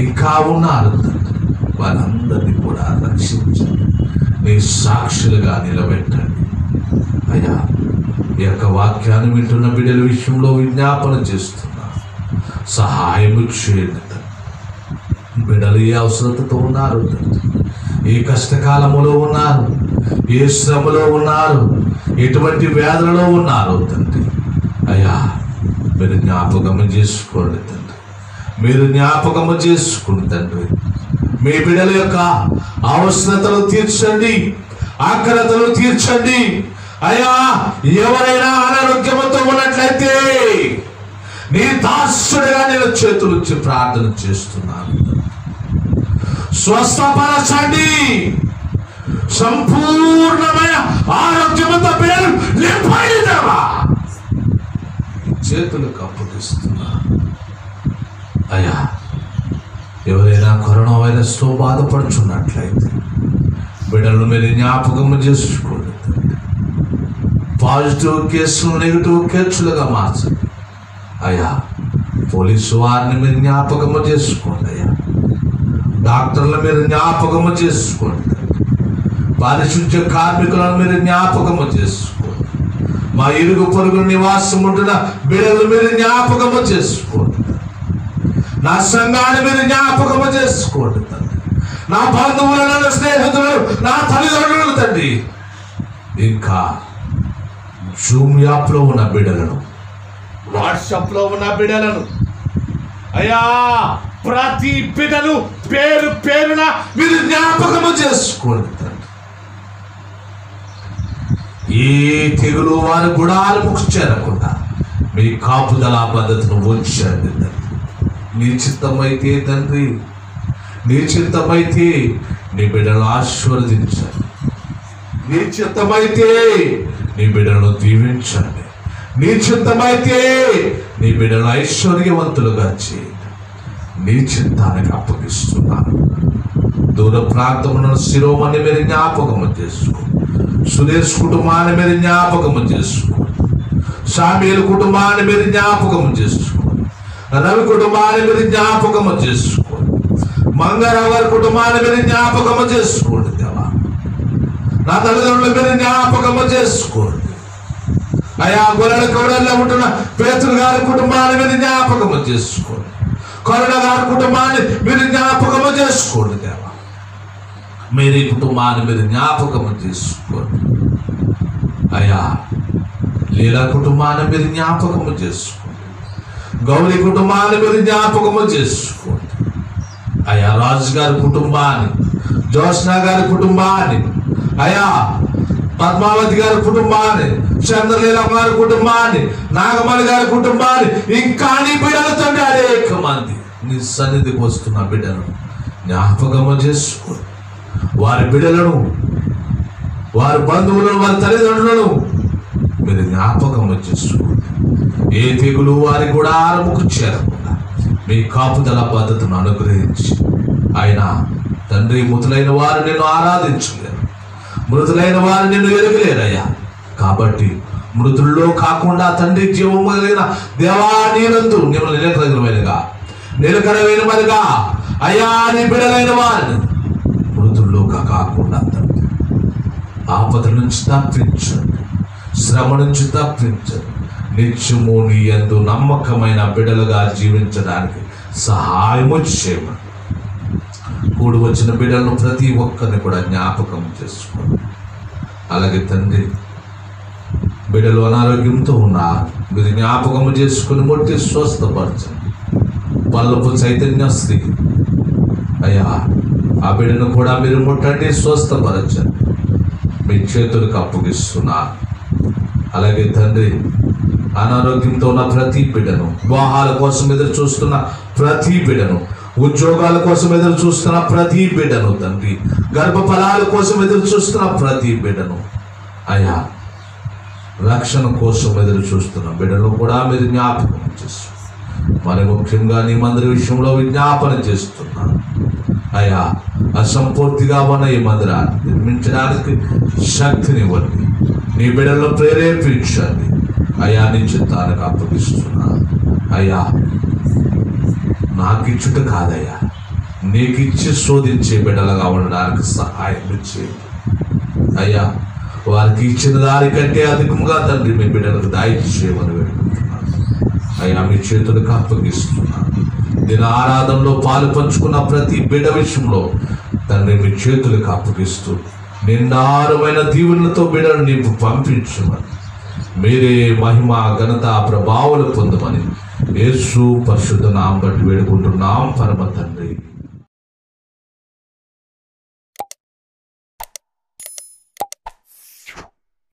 ఇంకా ఉన్నారు తండ్రి. వారందరినీ కూడా రక్షించండి. నీ సాక్షులుగా నిలబెట్టండి. అయ్యా, ఈ యొక్క వాక్యాన్ని వింటున్న బిడ్డల విషయంలో విజ్ఞాపన చేస్తున్నా. సహాయము చేయండి తండ్రి. బిడ్డలు ఏ అవసరతతో ఉన్నారు తండ్రి, ఏ కష్టకాలములో ఉన్నారు, ఏ శ్రమలో ఉన్నారు, ఎటువంటి వేదనలో ఉన్నారు తండ్రి. అయ్యా, మీరు జ్ఞాపకము చేసుకోండి తండ్రి. మీరు జ్ఞాపకము చేసుకోండి తండ్రి. మీ బిడ్డల యొక్క అవసరతలు తీర్చండి, ఆగ్రతలు తీర్చండి. అయ్యా, ఎవరైనా అనారోగ్యంతో ఉన్నట్లయితే నీ దాసుడిగా నేను చేతులుచ్చి ప్రార్థన చేస్తున్నాను. స్వస్థపరచండి. సంపూర్ణమైన ఆరోగ్యంతో బిడ్డలు నింపైనవా చేతులకు అప్పగిస్తున్నా. అయ్యా, ఎవరైనా కరోనా వైరస్తో బాధపడుచున్నట్లయితే బిడ్డలను మీరు జ్ఞాపకము చేసుకోండి. పాజిటివ్ కేసులు నెగిటివ్ కేసులుగా మార్చండి. అయ్యా, పోలీసు వారిని మీరు జ్ఞాపకము చేసుకోండి. అయ్యా, డాక్టర్లు మీరు జ్ఞాపకము చేసుకోండి. పారిశుద్ధ్య కార్మికులను మీరు జ్ఞాపకము చేసుకోండి. మా ఇరుగు పొరుగు నివాసం ఉంటున్న బిడ్డలు మీరు జ్ఞాపకము చేసుకోండి. నా సంఘాన్ని మీరు జ్ఞాపకము చేసుకోండి తండ్రి. నా బంధువులను, స్నేహితులను, నా తల్లిదండ్రులను తండ్రి, ఇంకా జూమ్ యాప్లో ఉన్న బిడ్డలను, వాట్సాప్లో ఉన్న బిడ్డలను, అయ్యా ప్రతి బిడ్డను పేరు పేరున మీరు జ్ఞాపకము చేసుకోండి తండ్రి. ఏ తెగులు వారి గుడాలకు చేరకుండా మీ కాపుదల పద్ధతిని ఉంచండి తండ్రి. నీ చిత్తమైతే తండ్రి, నీ చిత్తమైతే నీ బిడ్డను ఆశీర్వదించండి. నీ చిత్తమైతే నీ బిడ్డలను దీవించండి. నీ చిత్తమైతే నీ బిడ్డలను ఐశ్వర్యవంతులుగా చేయండి. నీ చిత్తానికి అప్పగిస్తున్నాను. దూర ప్రాంతంలో శిరోమణి మీరు జ్ఞాపకము చేసుకో. సురేష్ కుటుంబాన్ని మీరు జ్ఞాపకము చేసుకో. సామీల కుటుంబాన్ని మీరు జ్ఞాపకము చేసుకో. రవి కుటుంబాన్ని మీరు జ్ఞాపకము చేసుకో. మంగారావు గారి కుటుంబాన్ని మీరు జ్ఞాపకము చేసుకోండి. దేవా, నా తల్లిదండ్రులు మీరు జ్ఞాపకము చేసుకోండి. అయా గొర్రెల కౌడల్లో ఉంటున్న పేతురు గారి కుటుంబాన్ని మీరు జ్ఞాపకము చేసుకోండి. కరుణ గారి కుటుంబాన్ని మీరు జ్ఞాపకము చేసుకోండి. దేవా, మేరీ కుటుంబాన్ని మీరు జ్ఞాపకము చేసుకోండి. అయా లీలా కుటుంబాన్ని మీరు జ్ఞాపకము చేసుకోండి. గౌరీ కుటుంబాన్ని మీరు జ్ఞాపకము చేసుకోండి. అయా రాజు గారి కుటుంబాన్ని, జోష్నా గారి కుటుంబాన్ని, అయా పద్మావతి గారి కుటుంబాన్ని, చంద్రలీలమ్మ గారి కుటుంబాన్ని, నాగమణి గారి కుటుంబాన్ని, ఇంకా నీ బిడ్డలతో అనేక మంది నీ సన్నిధికి వస్తున్న బిడ్డలను జ్ఞాపకము చేసుకోండి. వారి బిడ్డలను, వారి బంధువులను, వారి తల్లిదండ్రులను మీరు జ్ఞాపకము చేసుకోండి. ఏ తెగులు వారి కూడా ఆరముకు చేరకుండా మీ కాపుదల పద్ధతిని అనుగ్రహించి, ఆయన తండ్రి మృతులైన వారు నిన్ను ఆరాధించలేరు, మృతులైన వారు నిన్ను ఎరగలేరయ్యా. కాబట్టి మృతుల్లో కాకుండా తండ్రి జీవము కలిగిన దేవా నీనందు నిన్ను నిలకడమైనగా అయ్యా నీ బిడ్డలైన వారిని మృతుల్లో కాకుండా తండ్రి ఆపద నుంచి తప్పించండి, శ్రమ నుంచి తప్పించండి. నిత్యము నీ యందు నమ్మకమైన బిడ్డలుగా జీవించడానికి సహాయము చేయమని కూడి వచ్చిన బిడ్డలను ప్రతి ఒక్కరిని కూడా జ్ఞాపకం చేసుకోండి. అలాగే తండ్రి, బిడ్డలు అనారోగ్యంతో ఉన్నారు, మీరు జ్ఞాపకము చేసుకుని ముట్టి స్వస్థపరచండి. పల్లపు చైతన్య స్త్రీ అయ్యా, ఆ బిడ్డను కూడా మీరు ముట్టండి, స్వస్థపరచండి. మీ చేతులకు అప్పగిస్తున్నారు. అలాగే తండ్రి, అనారోగ్యంతో ఉన్న ప్రతి బిడ్డను, వివాహాల కోసం ఎదురు చూస్తున్న ప్రతి బిడ్డను, ఉద్యోగాల కోసం ఎదురు చూస్తున్న ప్రతి బిడ్డను తండ్రి, గర్భఫలాల కోసం ఎదురు చూస్తున్న ప్రతి బిడ్డను అయ్యా, రక్షణ కోసం ఎదురు చూస్తున్న బిడ్డను కూడా మీరు జ్ఞాపకం చేస్తున్నారు. మరి ముఖ్యంగా నీ మందిర విషయంలో విజ్ఞాపన చేస్తున్నాను అయ్యా. అసంపూర్తిగా ఉన్న ఈ మందిరాన్ని నిర్మించడానికి శక్తినివ్వండి, నీ బిడ్డలను ప్రేరేపించండి అయ్యా. నీ చిత్తానికి అప్పగిస్తున్నాను అయ్యా. నాకిచ్చుట కాదయ్యా, నీకిచ్చి శోధించే బిడ్డలుగా ఉండడానికి సహాయం చేయండి అయ్యా. వారికి ఇచ్చిన దానికంటే అధికంగా తండ్రి మీ బిడ్డలకు దయచేయమని వేడుకుంటున్నాను అయ్యా. మీ చేతులకు అప్పగిస్తున్నాను. దీని ఆరాధనలో పాలు పంచుకున్న ప్రతి బిడ్డ విషయంలో తండ్రి మీ చేతులకు అప్పగిస్తూ నిండారమైన దీవెనలతో బిడ్డను నీకు పంపించమని, మీరే మహిమ ఘనత ప్రభావాలు పొందమని యేసు పరిశుద్ధ నామం బట్టి వేడుకుంటున్నాం పరమ తండ్రి.